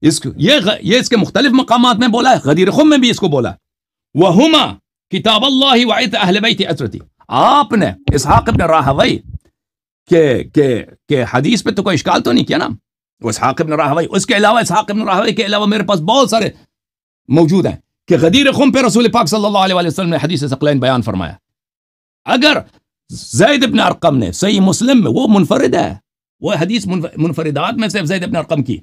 یہ اس کے مختلف مقامات میں بولا ہے، غدیر خم میں بھی اس کو بولا ہے، وہما کتاب اللہ وعیت اہل بیت عترتی. آپ نے اسحاق ابن راہوی کہ حدیث پہ تو کوئی اشکال تو نہیں کیا نا، وہ اسحاق ابن راہوی، اس کے علاوہ اسحاق ابن راہوی کے علاوہ میرے پاس بہت سارے موجود ہیں کہ غدیر خم پہ رسول پاک صلی اللہ علیہ وسلم نے حدیث ثقلین بیان فرمایا. اگر زید ابن ارقم نے صحیح مسلم میں، وہ منفرد ہے، وہ حدیث منفردات میں سے زید ابن ارقم کی،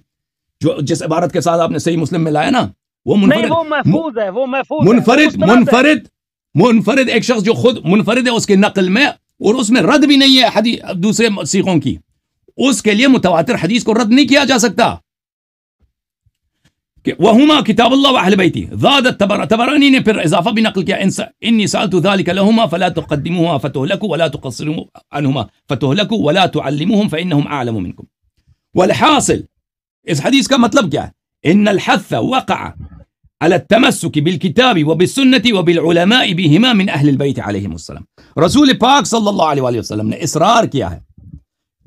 جو جس عبارت کے ساتھ آپ نے صحیح مسلم میں لایا نا، وہ منفرد، وہ محفوظ ہے، وہ محفوظ منفرد ایک شخص جو خود منفرد ہے اس کی نقل میں، اور اس میں رد بھی نہیں ہے حدیث دوسرے سیغوں کی، اس کے لیے متواتر حدیث کو رد نہیں کیا جا سکتا. کہ وہما کتاب اللہ واہل بیتی. زاد طبرانی نے پھر اضافہ بھی نقل کیا، انی سألت ذلك لهما فلا تقدموها فتهلكوا ولا تقصروا عنهما فتهلكوا ولا تعلموهم فانهم اعلم منكم. والحاصل اس حدیث کا مطلب کیا ہے؟ ان الحث وقع على التمسك بالكتاب وبالسنة وبالعلماء بهما من اہل البیت علیہم السلام. رسول پاک صلی اللہ علیہ وسلم نے اصرار کیا ہے،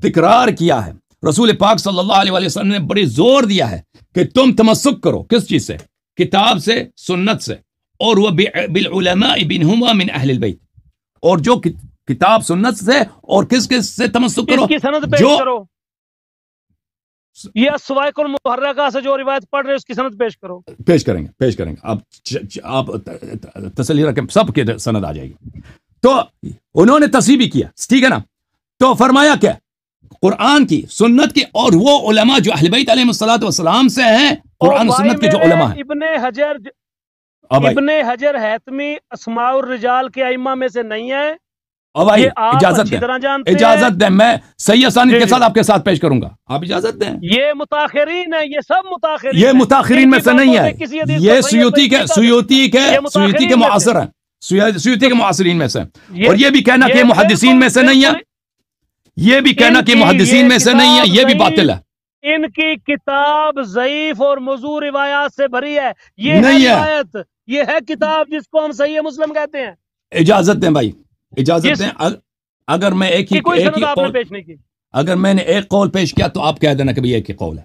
تکرار کیا ہے، رسول پاک صلی اللہ علیہ وسلم نے بڑی زور دیا ہے کہ تم تمسک کرو کس چیز سے؟ کتاب سے، سنت سے، اور وہ بالعلماء بنہما من اہل البیت، اور جو کتاب سنت سے اور کس سے تمسک کرو؟ اس کی سند پیش کرو، یہ سوائق المحرکہ سے جو روایت پڑھ رہے اس کی سند پیش کرو. پیش کریں گے آپ تسلی رکھیں، سب کے سند آ جائے گی. تو انہوں نے تصحیح بھی کیا، ٹھیک ہے نا. تو فرمایا کیا؟ قرآن کی، سنت کی، اور وہ علماء جو اہل بیت علیہ الصلوۃ والسلام سے ہیں، قرآن و سنت کے جو علماء ہیں. ابن حجر حیثمی اسماء الرجال کے ائمہ میں سے نہیں ہے. بھائی اجازت دیں، میں صحیح اسانید کے ساتھ آپ کے ساتھ پیش کروں گا، آپ اجازت دیں. یہ متاخرین ہیں، یہ سب متاخرین، یہ متاخرین میں سے نہیں ہے، یہ سیوطی کے معاصر ہیں، سیوطی کے معاصرین میں سے. اور یہ بھی کہنا کہ محدثین میں سے نہیں ہے، یہ بھی کہنا کہ محدثین میں سے نہیں ہے، یہ بھی باطل ہے. ان کی کتاب ضعیف اور موضوع روایات سے بھری ہے. یہ نہیں روایت، یہ ہے کتاب جس کو ہم صحیح مسلم کہتے ہیں. اجازت دیں بھائی، اجازت دیں. اگر میں ایک ہی قول پیش نہیں کی، اگر میں نے ایک قول پیش کیا تو آپ کہہ دینا کہ ایک ہی قول ہے،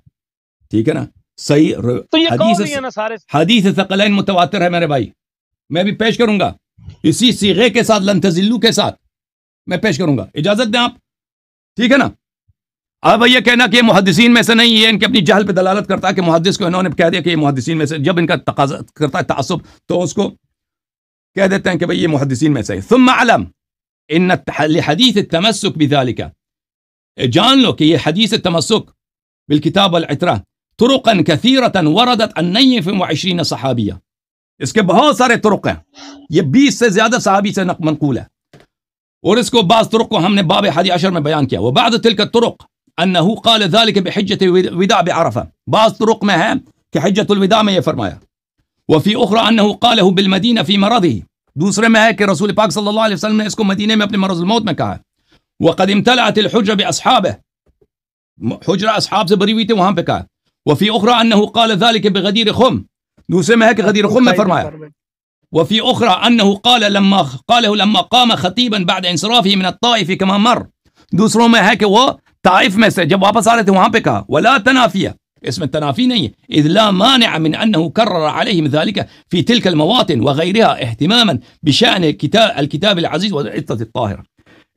ٹھیک ہے نا. صحیح حدیث ثقلین متواتر ہے میرے بھائی، میں بھی پیش کروں گا اسی صیغے کے ساتھ، لن تزلوا کے ساتھ میں پیش کروں گا. اجازت دیں آپ، ٹھیک ہے نا. اب یہ کہنا کہ یہ محدثین میں سے نہیں، یہ ان کے اپنی جہل پہ دلالت کرتا ہے کہ محدث کو انہوں نے کہہ دیا کہ یہ محدثین میں سے، جب ان کا تقاضا کرتا ہے تعصب تو اس کو کہہ دیتے ہیں کہ بھئی یہ محدثین میں سے. ثم علم ان لحدیث التمسک بذلك، جان لو کہ یہ حدیث تمسک بالکتاب والعترہ طرقا کثیرتا وردت عن 29 صحابیہ، اس کے بہت سارے طرق ہیں، یہ 20 سے زیادہ صحابی سے منقول ہے. اور اس کو بعض طرق کو ہم نے باب 11 میں بیان کیا. وبعد تلك الطرق انه قال ذلك بحجة الوداع بعرفہ، بعض طرق میں ہے کہ حجۃ الوداع میں یہ فرمایا. وفي اخرى انه قاله بالمدینہ في مرضه، دوسرے میں ہے کہ رسول پاک صلی اللہ علیہ وسلم نے اس کو مدینے میں اپنے مرض الموت میں کہا. وقد امتلأت الحجرة باصحابه، حجرہ اصحاب سے بری ہوئی تھی وہاں پہ کہا. وفي اخرى انه قال ذلك بغدیر خم، دوسرے میں ہے کہ غدیر خم میں فرمایا. وفي اخرى انه قاله لما قام خطيبا بعد انصرافه من الطائف كما مر، دوسروں میں ہے کہ وہ طائف میں سے جب واپس آ رہے تھے وہاں پہ کہا. ولا تنافیہ، اس میں تنافی نہیں ہے. اذ لا مانع من انه كرر عليهم ذلك في تلك المواطن وغيرها اهتماما بشأن الكتاب العزيز والعترة الطاهرة.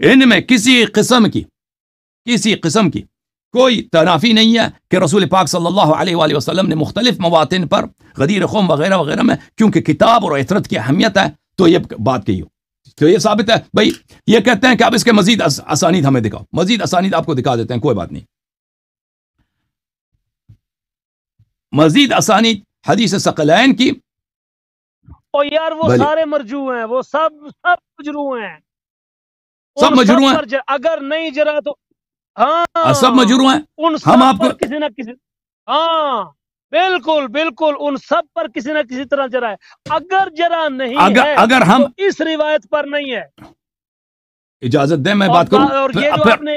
ان میں کسی قسم کی کوئی تنافی نہیں ہے کہ رسول پاک صلی اللہ علیہ وآلہ وسلم نے مختلف مواطن پر غدیر خم وغیرہ وغیرہ میں کیونکہ کتاب اور عترت کی اہمیت ہے تو یہ بات کہی ہو، تو یہ ثابت ہے. بھائی یہ کہتے ہیں کہ اب اس کے مزید اسانید ہمیں دکھاؤ، مزید اسانید آپ کو دکھا دیتے ہیں، کوئی بات نہیں. مزید اسانید حدیث ثقلین کی، اور یار وہ سارے مرجو ہیں، وہ سب مجروح ہیں، سب مجروح ہیں. اگر نہیں جرا تو ہاں سب مجروح ہیں. ہم آپ کو کسی نہ کسی، ہاں بالکل بالکل، ان سب پر کسی نہ کسی طرح جرا ہے. اگر جرا نہیں ہے، اگر ہم تو اس روایت پر نہیں ہے. اجازت دیں میں بات کروں. اور یہ جو آپ نے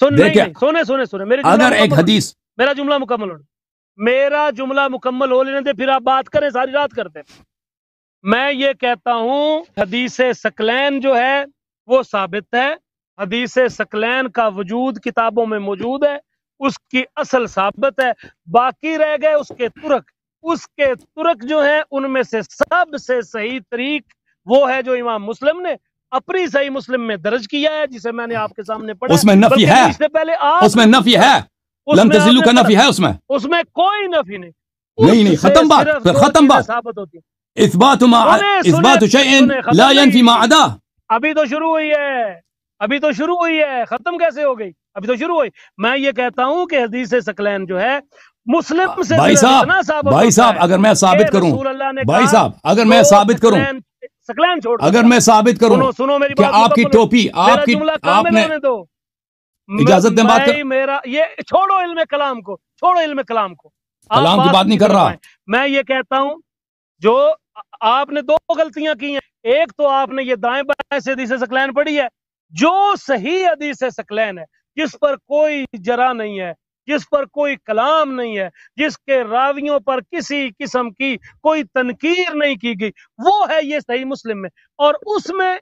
سنے میری اگر ایک حدیث، میرا جملہ مکمل ہو لینے دے، پھر آپ بات کریں، ساری رات کرتے. میں یہ کہتا ہوں حدیث ثقلین جو ہے وہ ثابت ہے، حدیث ثقلین کا وجود کتابوں میں موجود ہے. اس کی اصل ثابت ہے. باقی رہ گئے اس کے ترک جو ہیں ان میں سے سب سے صحیح طریق وہ ہے جو امام مسلم نے اپنی صحیح مسلم میں درج کیا ہے، جسے میں نے آپ کے سامنے پڑھا. اس میں نفی ہے، اس سے پہلے اس میں نفی ہے، لن تزلوا کا نفی ہے، اس میں کوئی نفی نہیں. نہیں ختم بات، پھر ختم بات. ثابت ہوتی ہے اثبات شیء لا ينفی ما عداه. ابھی تو شروع ہوئی ہے، ختم کیسے ہو گئی؟ ابھی تو شروع ہوئی. میں یہ کہتا ہوں کہ حدیث ثقلین جو ہے مسلم سے بھائی صاحب اگر میں ثابت کروں، بھائی صاحب اگر میں ثابت کروں، ثقلین چھوڑ، اگر میں ثابت کروں سنو میری کہ بات، آپ کی ٹوپی، آپ کی، آپ نے اجازت دیں بات کر، میرا یہ چھوڑو علم کلام کو، کلام کی بات نہیں کر رہا. میں یہ کہتا ہوں جو آپ نے دو غلطیاں کی ہیں. ایک تو آپ نے یہ دائیں بائیں سے حدیث ثقلین پڑھی ہے، جو صحیح حدیث ثقلین ہے، جس پر کوئی جرح نہیں ہے، جس پر کوئی کلام نہیں ہے، جس کے راویوں پر کسی قسم کی کوئی تنقیر نہیں کی گئی، وہ ہے یہ صحیح مسلم میں. اور اس میں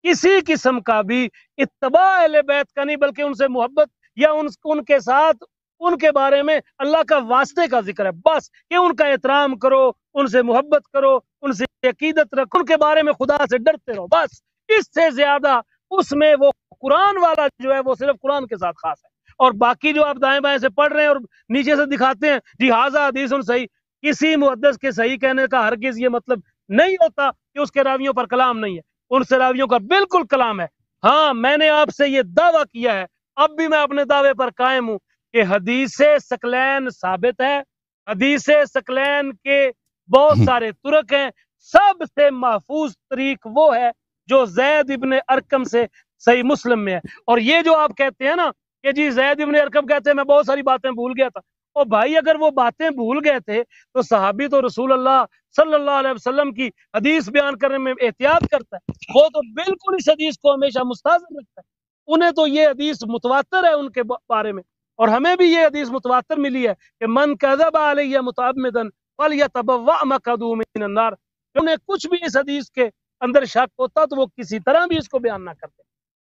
کسی قسم کا بھی اتباع اہل بیت کا نہیں، بلکہ ان سے محبت یا ان کے ساتھ ان کے بارے میں اللہ کا واسطے کا ذکر ہے. بس کہ ان کا احترام کرو، ان سے محبت کرو، ان سے عقیدت رکھو، ان کے بارے میں خدا سے ڈرتے رہو. بس اس سے زیادہ اس میں وہ قرآن والا جو ہے وہ صرف قرآن کے ساتھ خاص ہے. اور باقی جو آپ دائیں بائیں سے پڑھ رہے ہیں اور نیچے سے دکھاتے ہیں جی ھذا حدیث صحیح، کسی محدث کے صحیح کہنے کا ہرگز یہ مطلب نہیں ہوتا کہ اس کے راویوں پر کلام نہیں ہے. ان سے راویوں کا بالکل کلام ہے. ہاں میں نے آپ سے یہ دعویٰ کیا ہے، اب بھی میں اپنے دعوے پر قائم ہوں کہ حدیث ثقلین ثابت ہے. حدیث ثقلین کے بہت سارے طرق ہیں. سب سے محفوظ طریق وہ ہے جو زید ابن ارقم سے صحیح مسلم میں ہے. اور یہ جو آپ کہتے ہیں نا کہ جی زید ابن ارقم کہتے ہیں میں بہت ساری باتیں بھول گیا تھا، اور بھائی اگر وہ باتیں بھول گئے تھے تو صحابی تو رسول اللہ صلی اللہ علیہ وسلم کی حدیث بیان کرنے میں احتیاط کرتا ہے. وہ تو بالکل اس حدیث کو ہمیشہ مستحضر رکھتا ہے. انہیں تو یہ حدیث متواتر ہے ان کے بارے میں، اور ہمیں بھی یہ حدیث متواتر ملی ہے کہ من کذب علیہ متعمدا فلیتبوأ مقعدہ من النار. انہیں کچھ بھی اس حدیث کے اندر شک ہوتا تو وہ کسی طرح بھی اس کو بیان نہ کرتے.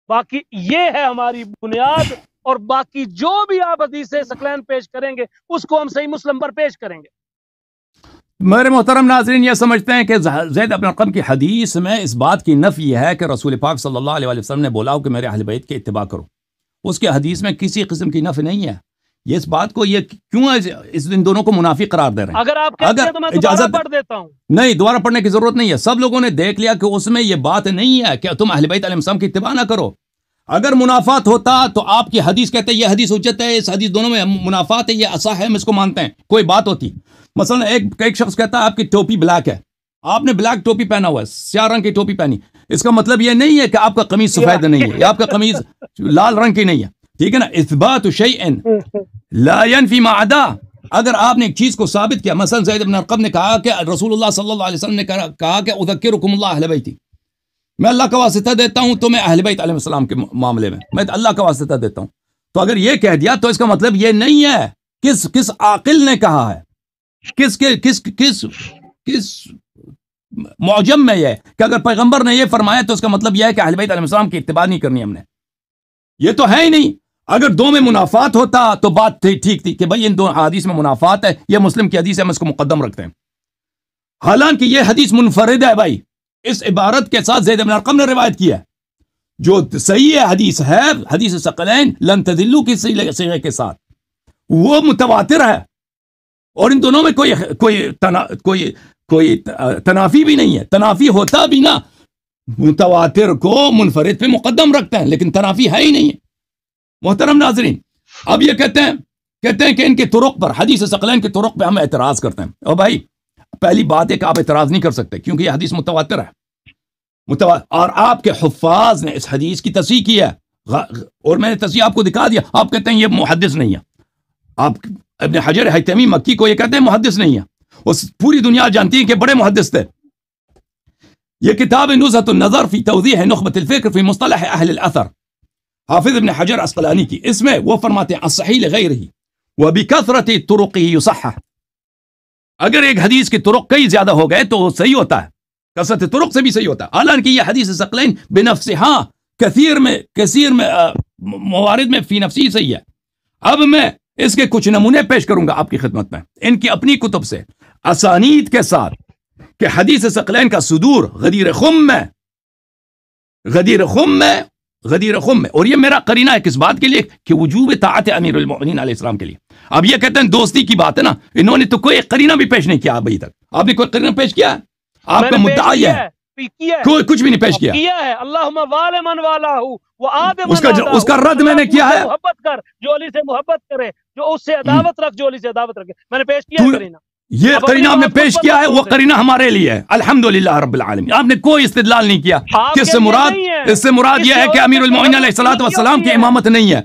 باقی یہ ہے ہماری بنیاد، اور باقی جو بھی آپ حدیث ثقلین پیش کریں گے اس کو ہم صحیح مسلم پر پیش کریں گے. میرے محترم ناظرین یہ سمجھتے ہیں کہ زید بن ارقم کی حدیث میں اس بات کی نفی ہے کہ رسول پاک صلی اللہ علیہ وسلم نے بولا ہو کہ میرے اہل بیت کے اتباع کرو. اس کے حدیث میں کسی قسم کی نفی نہیں ہے. یہ اس بات کو یہ کیوں ان دونوں کو منافق قرار دے رہے ہیں؟ اگر آپ کہتے ہیں تو میں دوبارہ پڑھ دیتا ہوں. نہیں، دوبارہ پڑھنے کی ضرورت نہیں ہے. سب لوگوں نے دیکھ لیا کہ اس میں یہ بات نہیں ہے کہ تم اہل بیت علیہ السلام کی اتباع نہ کرو. اگر منافات ہوتا تو آپ کی حدیث کہتے ہیں یہ حدیث حجت ہے، اس حدیث دونوں میں منافات ہے، یہ اصح ہے، ہم اس کو مانتے ہیں. کوئی بات ہوتی مثلا ایک شخص کہتا ہے آپ کی ٹوپی بلیک ہے، آپ نے بلیک ٹوپی پہنا ہوا ہے، سیاہ رنگ کی ٹوپی پہنی، اس کا مطلب یہ نہیں ہے کہ آپ کا قمیض سفید نہیں ہے یا آپ کا قمیض لال رنگ کی نہیں ہے. ٹھیک ہے نا؟ اثبات شیء لا ينفی ما عدا. اگر آپ نے ایک چیز کو ثابت کیا، مثلا زید بن ارقم نے کہا کہ رسول اللہ صلی اللہ علیہ وسلم نے کہا کہ اذکرکم اللہ اہل بیتی، میں اللہ کا واسطہ دیتا ہوں تمہیں اہل بیت علیہ السلام کے معاملے میں اللہ کا واسطہ دیتا ہوں. تو اگر یہ کہہ دیا تو اس کا مطلب یہ نہیں ہے. کس عاقل نے کہا ہے؟ کس معجم میں یہ کہ اگر پیغمبر نے یہ فرمایا تو اس کا مطلب یہ ہے کہ اہل بیت علیہ السلام کی اتباع نہیں کرنی ہم نے؟ یہ تو ہے ہی نہیں. اگر دو میں منافات ہوتا تو بات ٹھیک تھی کہ بھائی ان دو حدیث میں منافات ہے، یہ مسلم کی حدیث ہے، ہم اس کو مقدم رکھتے ہیں. حالانکہ یہ حدیث منفرد ہے بھائی، اس عبارت کے ساتھ زید بن ارقم نے روایت کیا ہے. جو صحیح حدیث ہے حدیث ثقلین لن تضلوا کی صیغے کے ساتھ، وہ متواتر ہے، اور ان دونوں میں کوئی تنافی بھی نہیں ہے. تنافی ہوتا بھی نا متواتر کو منفرد پہ مقدم رکھتے ہیں، لیکن تنافی ہے ہی نہیں ہے. محترم ناظرین، اب یہ کہتے ہیں کہ ان کے طرق پر، حدیث ثقلین کے طرق پہ ہم اعتراض کرتے ہیں. اور بھائی پہلی بات ہے کہ آپ اعتراض نہیں کر سکتے کیونکہ یہ حدیث متواتر ہے، اور آپ کے حفاظ نے اس حدیث کی تصحیح کی ہے، اور میں نے تصحیح آپ کو دکھا دیا. آپ کہتے ہیں یہ محدث نہیں ہے. آپ ابن حجر حیتمی مکی کو یہ کہتے ہیں محدث نہیں ہے، اور پوری دنیا جانتی ہے کہ بڑے محدث تھے. یہ کتاب نزہۃ النظر فی توضیح نخبۃ الفکر فی مصطلح اہل الاثر، حافظ ابن حجر عسقلانی کی. اس میں وہ فرماتے ہیں الصحیح لغیرہ وبکثرۃ طرقہ یصحح. اگر ایک حدیث کے طرق کئی زیادہ ہو گئے تو وہ صحیح ہوتا ہے، کثرت طرق سے بھی صحیح ہوتا ہے. حالانکہ یہ حدیث ثقلین بنفسہا کثیر میں موارد میں فی نفسی صحیح ہے. اب میں اس کے کچھ نمونے پیش کروں گا آپ کی خدمت میں، ان کی اپنی کتب سے اسانید کے ساتھ، کہ حدیث ثقلین کا صدور غدیر خم میں، غدیر خم میں، غدیر خم میں. اور یہ میرا قرینہ ہے کس بات کے لیے؟ کہ وجوب طاعت امیر المؤمنین علیہ السلام کے لیے. اب یہ کہتے ہیں دوستی کی بات ہے نا، انہوں نے تو کوئی قرینہ بھی پیش نہیں کیا ابھی تک. آپ نے کوئی قرینہ پیش کیا؟ آپ کا مدعا یہ ہے کوئی کچھ بھی نہیں پیش کیا ہے. اللہم وال من والہ وآد من اس کا رد میں نے کیا ہے. محبت کر جو علی سے محبت کرے، جو اس سے عداوت رکھ جو علی سے عداوت رکھے. میں نے پیش کیا قرینہ. یہ قرینہ آپ نے پیش کیا ہے، وہ قرینہ ہمارے لیے ہے الحمدللہ رب العالمین. آپ نے کوئی استدلال نہیں کیا. کس سے مراد؟ اس سے مراد یہ ہے کہ امیر المؤمنین علیہ الصلوۃ والسلام کی امامت نہیں ہے.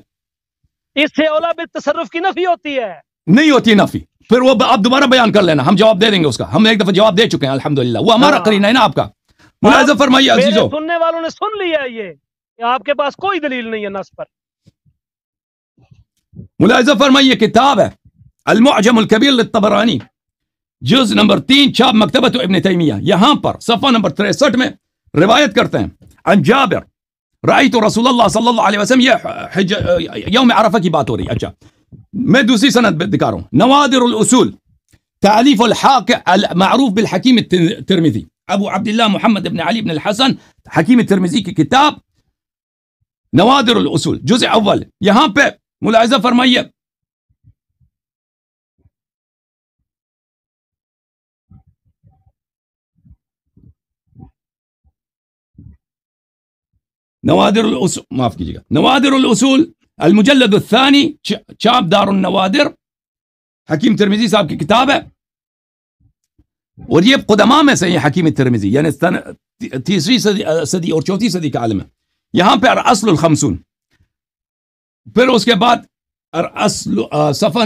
اس سے اولا بالتصرف کی نفی ہوتی ہے. نہیں ہوتی نفی. پھر وہ آپ دوبارہ بیان کر لینا، ہم جواب دے دیں گے اس کا. ہم ایک دفعہ جواب دے چکے ہیں الحمدللہ. وہ ہمارا قرینہ ہے نا آپ کا. ملاحظہ فرمائیے عزیزو، سننے والوں نے سن لیا یہ آپ کے پاس کوئی دلیل نہیں ہے نص پر. ملاحظہ فرمائیے، کتاب ہے المعجم الکبیر للطبرانی، جز نمبر 3، چھاپ مکتبۃ ابن تیمیہ. یہاں پر صفحہ نمبر 63 میں روایت کرتے ہیں عن جابر رأیت رسول اللہ صلی اللہ علیہ وسلم. یہ یوم عرفہ کی بات ہو رہی ہے. اچھا میں دوسری سند دکھا رہا ہوں. نوادر الاصول تعلیف الحاق المعروف بالحکیم الترمذی، ابو عبداللہ محمد بن علی بن الحسن حکیم الترمذی کی کتاب نوادر الاصول جزء اول. یہاں پہ ملاحظہ فرمائیے، نوادر الاصول، معاف کیجیے گا، نوادر الاصول المجلد الثانی، چھاپ دار النوادر، حکیم ترمذی صاحب کی کتاب ہے. اور یہ قدماء میں سے یہ حکیم ترمذی یعنی 3 صدی اور 4 صدی کا عالم ہے. یہاں پہ الاصل الخمسون. پھر اس کے بعد صفحہ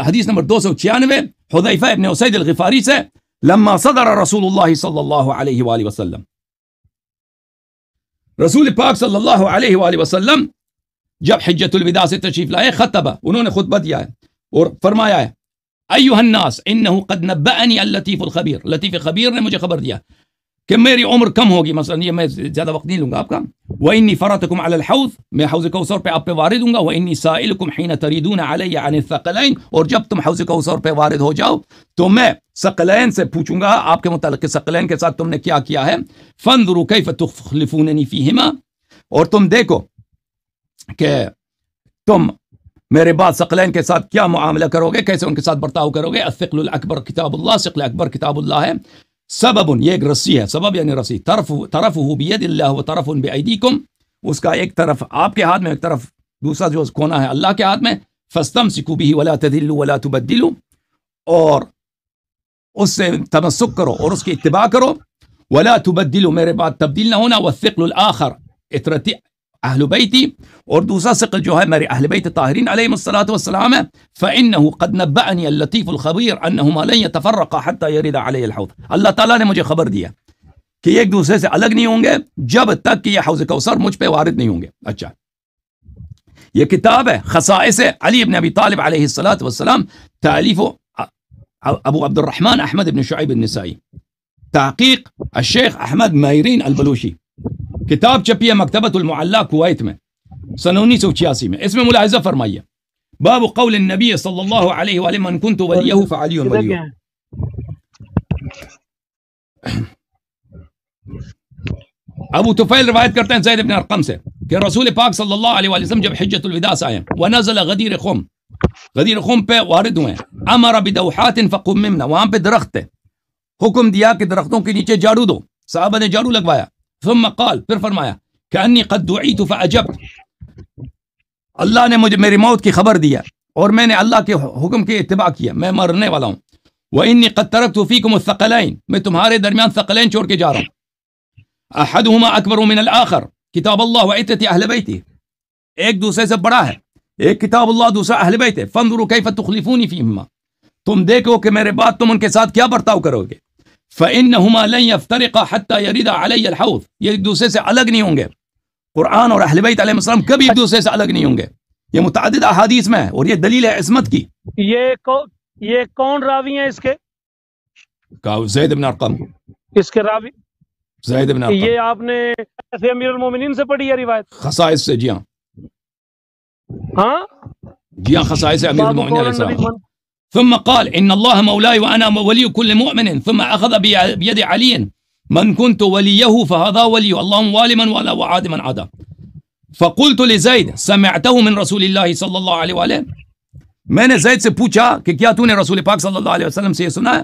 حدیث نمبر 296 حذیفہ ابن اسید الغفاری سے، لما صدر رسول اللہ صلی اللہ علیہ وآلہ وسلم، رسول پاک صلی اللہ علیہ وآلہ وسلم جب حجۃ الوداع سے تشریف لائے، خطبہ، انہوں نے خطبہ دیا ہے اور فرمایا ہے ایھا الناس انہ قد نبأنی اللطیف الخبیر، لطیف خبیر نے مجھے خبر دیا کہ میری عمر کم ہوگی. مثلا یہ میں زیادہ وقت نہیں لوں گا آپ کا. وانی فرطکم علی الحوض، میں حوض کوثر پہ آپ پہ وارد ہوں گا. وانی سائلکم حین تریدون علی عن الثقلین، اور جب تم حوض کوثر پہ وارد ہو جاؤ تو میں ثقلین سے پوچھوں گا آپ کے متعلق کہ ثقلین کے ساتھ تم نے کیا کیا ہے. فانظروا کیف تخلفوننی فیہما، اور تم دیکھو کہ تم میرے بعد ثقلین کے ساتھ کیا معاملہ کرو گے، کیسے ان کے ساتھ برتاؤ کرو گے. الثقل الاکبر کتاب اللہ، ثقل اکبر کتاب اللہ ہے. سبب، یہ ایک رسی ہے، سبب یعنی رسی. طرفہ بید اللہ و طرف بایدیکم، اس کا ایک طرف آپ کے ہاتھ میں، ایک طرف دوسرا جو کونا ہے اللہ کے ہاتھ میں. فاستمسکوا بہ ولا تذلوا ولا تبدلوا، اور اس سے تمسک کرو اور اس کی اتباع کرو. ولا تبدلوا، میرے بعد تبدیل نہ ہونا. والثقل الاخر اطرتی اہل بیتی، اور دوسرا ثقل جو ہے میرے اہل بیت طاہرین علیہم الصلوۃ والسلام ہے. فانه قد نبأنی اللطیف الخبیر انہما لن یتفرقا حتی یرد علی الحوض، اللہ تعالیٰ نے مجھے خبر دیا کہ یہ ایک دوسرے سے الگ نہیں ہوں گے جب تک کہ یہ حوض کوثر مجھ پہ وارد نہیں ہوں گے. اچھا یہ کتاب ہے خصائص علی بن ابی طالب علیہ الصلوۃ والسلام، تالیف ابو عبد الرحمن احمد بن شعیب النسائی، تحقیق الشیخ احمد ماہرین البلوشی. کتاب چھپی ہے مکتبۃ المعلا کویت میں سن 1986 میں. اس میں ملاحظہ فرمائیے، باب قول النبی صلی اللہ علیہ وآلہ من کنت ولیہ فعلی ولیہ. ابو طفیل روایت کرتے ہیں زید بن ارقم سے کہ رسول پاک صلی اللہ علیہ وآلہ وسلم جب حجۃ الوداع سے آئے، ونزل غدیر خم، غدیر خم پہ وارد ہوئے. امر بدوحات فقممنا، وہاں پہ درخت تھے، حکم دیا کہ درختوں کے نیچے جھاڑو دو. صحابہ نے جھاڑو لگوایا. ثم قال، پھر فرمایا کأنی قد دعیت فاجبت، اللہ نے مجھے میری موت کی خبر دیا اور میں نے اللہ کے حکم کی اتباع کیا، میں مرنے والا ہوں. وإني قد تركت فيكم الثقلين، میں تمہارے درمیان ثقلین چھوڑ کے جا رہا ہوں. احدهما اکبر من الاخر، کتاب اللہ وعترت اہل بیتی، ایک دوسرے سے بڑا ہے، ایک کتاب اللہ دوسرا اہل بیت ہے. فانظروا کیف تخلفونی فیہما، تم دیکھو کہ میرے بعد تم ان کے ساتھ کیا برتاؤ کرو گے. فإنهما لن يفترقا حتى يرد علي الحوض، یہ ایک دوسرے سے الگ نہیں ہوں گے. قرآن اور اہل بیت علیہ السلام کبھی ایک دوسرے سے الگ نہیں ہوں گے. یہ متعدد احادیث میں ہے اور یہ دلیل ہے عصمت کی. یہ کون راوی ہیں اس کے؟ زید بن ارقم، اس کے راوی زید بن ارقم. یہ آپ نے امیر المومنین سے پڑھی ہے روایت؟ خصائص سے، جی ہاں. ہاں جی ہاں خصائص امیر المؤمنین علیہ السلام. ثم قال ان الله مولاي وانا ولي كل مؤمن ثم اخذ بيد علي من كنت وليه فهذا ولي اللهم والي من ولا وعاد من عدا. فقلت لزید سمعته من رسول اللہ صلی اللہ علیہ وآلہ. میں نے زید سے پوچھا کہ کیا تو نے رسول پاک صلی اللہ علیہ وسلم سے یہ سنا ہے؟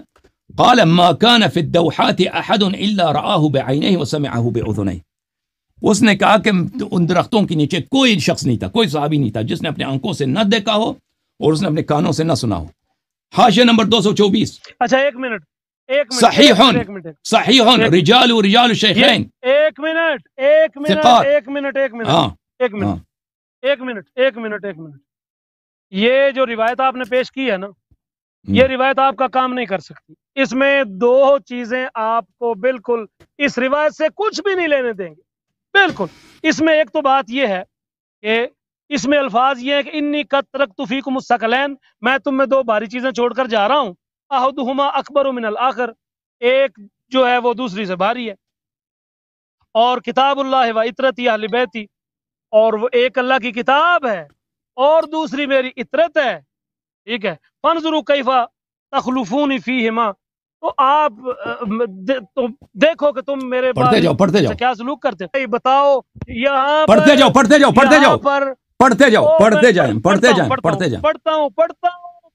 قال ما كان في الدوحات احد الا رآه بعينيه وسمعه باذنيه. اس نے کہا کہ ان درختوں کے نیچے کوئی شخص نہیں تھا، کوئی صحابی نہیں تھا جس نے اپنے آنکھوں سے نہ دیکھا ہو اور اس نے اپنے کانوں سے نہ سنا ہو. حاشیہ نمبر 224. اچھا ایک منٹ صحیح رجال الشیخین. ایک منٹ. یہ جو روایت آپ نے پیش کی ہے نا، یہ روایت آپ کا کام نہیں کر سکتی. اس میں دو چیزیں آپ کو بالکل اس روایت سے کچھ بھی نہیں لینے دیں گے بالکل. اس میں ایک تو بات یہ ہے کہ اس میں الفاظ یہ ہے کہ انی قد ترکت فیکم الثقلین، میں تم میں دو بھاری چیزیں چھوڑ کر جا رہا ہوں. احدہما اکبر من الآخر، ایک جو ہے وہ دوسری سے بھاری ہے. اور کتاب اللہ و اطرتی اہل بیتی، اور وہ ایک اللہ کی کتاب ہے اور دوسری میری اطرت ہے. ٹھیک ہے. فانظروا کیف تخلفون فیہما، تو آپ دیکھو کہ تم میرے پڑھتے جاؤ کیا سلوک کرتے ہیں. بتاؤ یہاں پڑھتے جاؤ پڑھتے جاؤ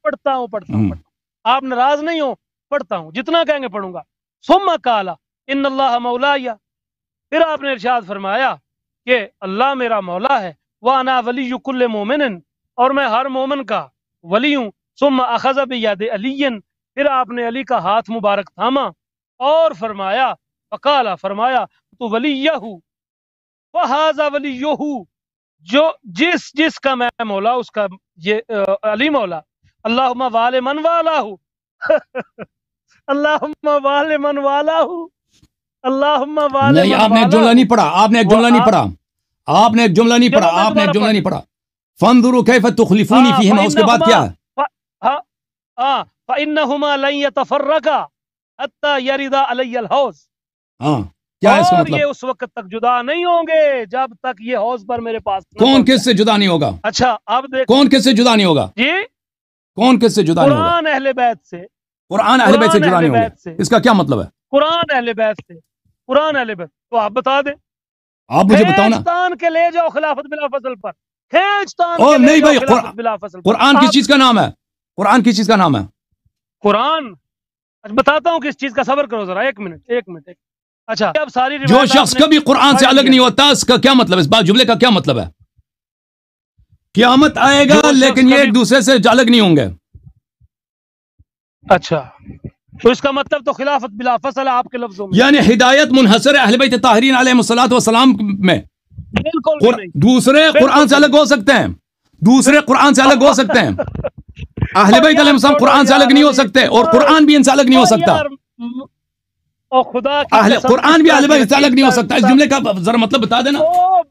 پڑھتا ہوں. آپ ناراض نہیں ہو، پڑھتا ہوں، جتنا کہیں گے پڑھوں گا. ثم قال ان اللہ مولاي، پھر آپ نے ارشاد فرمایا کہ اللہ میرا مولا ہے. وانا ولی کل مومن، اور میں ہر مومن کا ولی ہوں. ثم اخذ بید علی، پھر آپ نے علی کا ہاتھ مبارک تھاما اور فرمایا فقال، فرمایا تو ولیہ وہذا ولیہ، جو جس کا میں مولا اس کا یہ علی مولا. اللہم وال من والہ اللہم وال من والہ اللہم وال. نہیں، آپ نے ایک جملہ نہیں پڑھا، آپ نے ایک جملہ نہیں پڑھا. فانظروا کیف تخلفون فیہما، اس کے بعد کیا ہے؟ فإنہما لن یتفرقا حتی یردا علی الحوض. کیا ہے اس کا اور مطلب؟ یہ اس وقت تک جدا نہیں ہوں گے جب تک یہ حوض پر میرے پاس. کون کس سے جدا نہیں ہوگا؟ اچھا اب دیکھو، کون کس سے جدا نہیں ہوگا؟ جی کون کس سے جدا نہیں ہوگا؟ قرآن اہل بیت سے. قرآن اہل بیت سے جدا نہیں ہوگا. اس کا کیا مطلب ہے؟ قرآن اہل بیت سے، قرآن اہل بیت. تو آپ بتا دیں، آپ مجھے بتاؤ نا. کھینچتان کے لے جاؤ خلافت بلا فصل پر، کھینچتان او کے لے نہیں جاؤ بھائی، خلافت بلا فصل پر. قرآن کس چیز کا نام ہے؟ قرآن کس چیز کا نام ہے؟ قرآن بتاتا ہوں کس چیز کا. صبر کرو ذرا، ایک منٹ. اچھا اب ساری جو شخص کبھی قرآن سے الگ نہیں ہوتا، اس کا کیا مطلب ہے؟ اس بات جملے کا کیا مطلب ہے؟ قیامت آئے گا لیکن یہ ایک دوسرے سے الگ نہیں ہوں گے. اچھا تو اس کا مطلب تو خلافت بلا فصل ہے آپ کے لفظوں میں، یعنی ہدایت منحصر ہے اہل بیت طاہرین علیہ الصلوۃ والسلام میں. بالکل دوسرے قرآن سے الگ ہو سکتے ہیں، دوسرے قرآن سے الگ ہو سکتے ہیں. اہل بیت علیہ السلام قرآن سے الگ نہیں ہو سکتے اور قرآن بھی ان سے الگ نہیں ہو سکتا. قرآن بھی اہل بیت سے الگ نہیں ہو سکتا. اس جملے کا ذرا مطلب بتا دینا.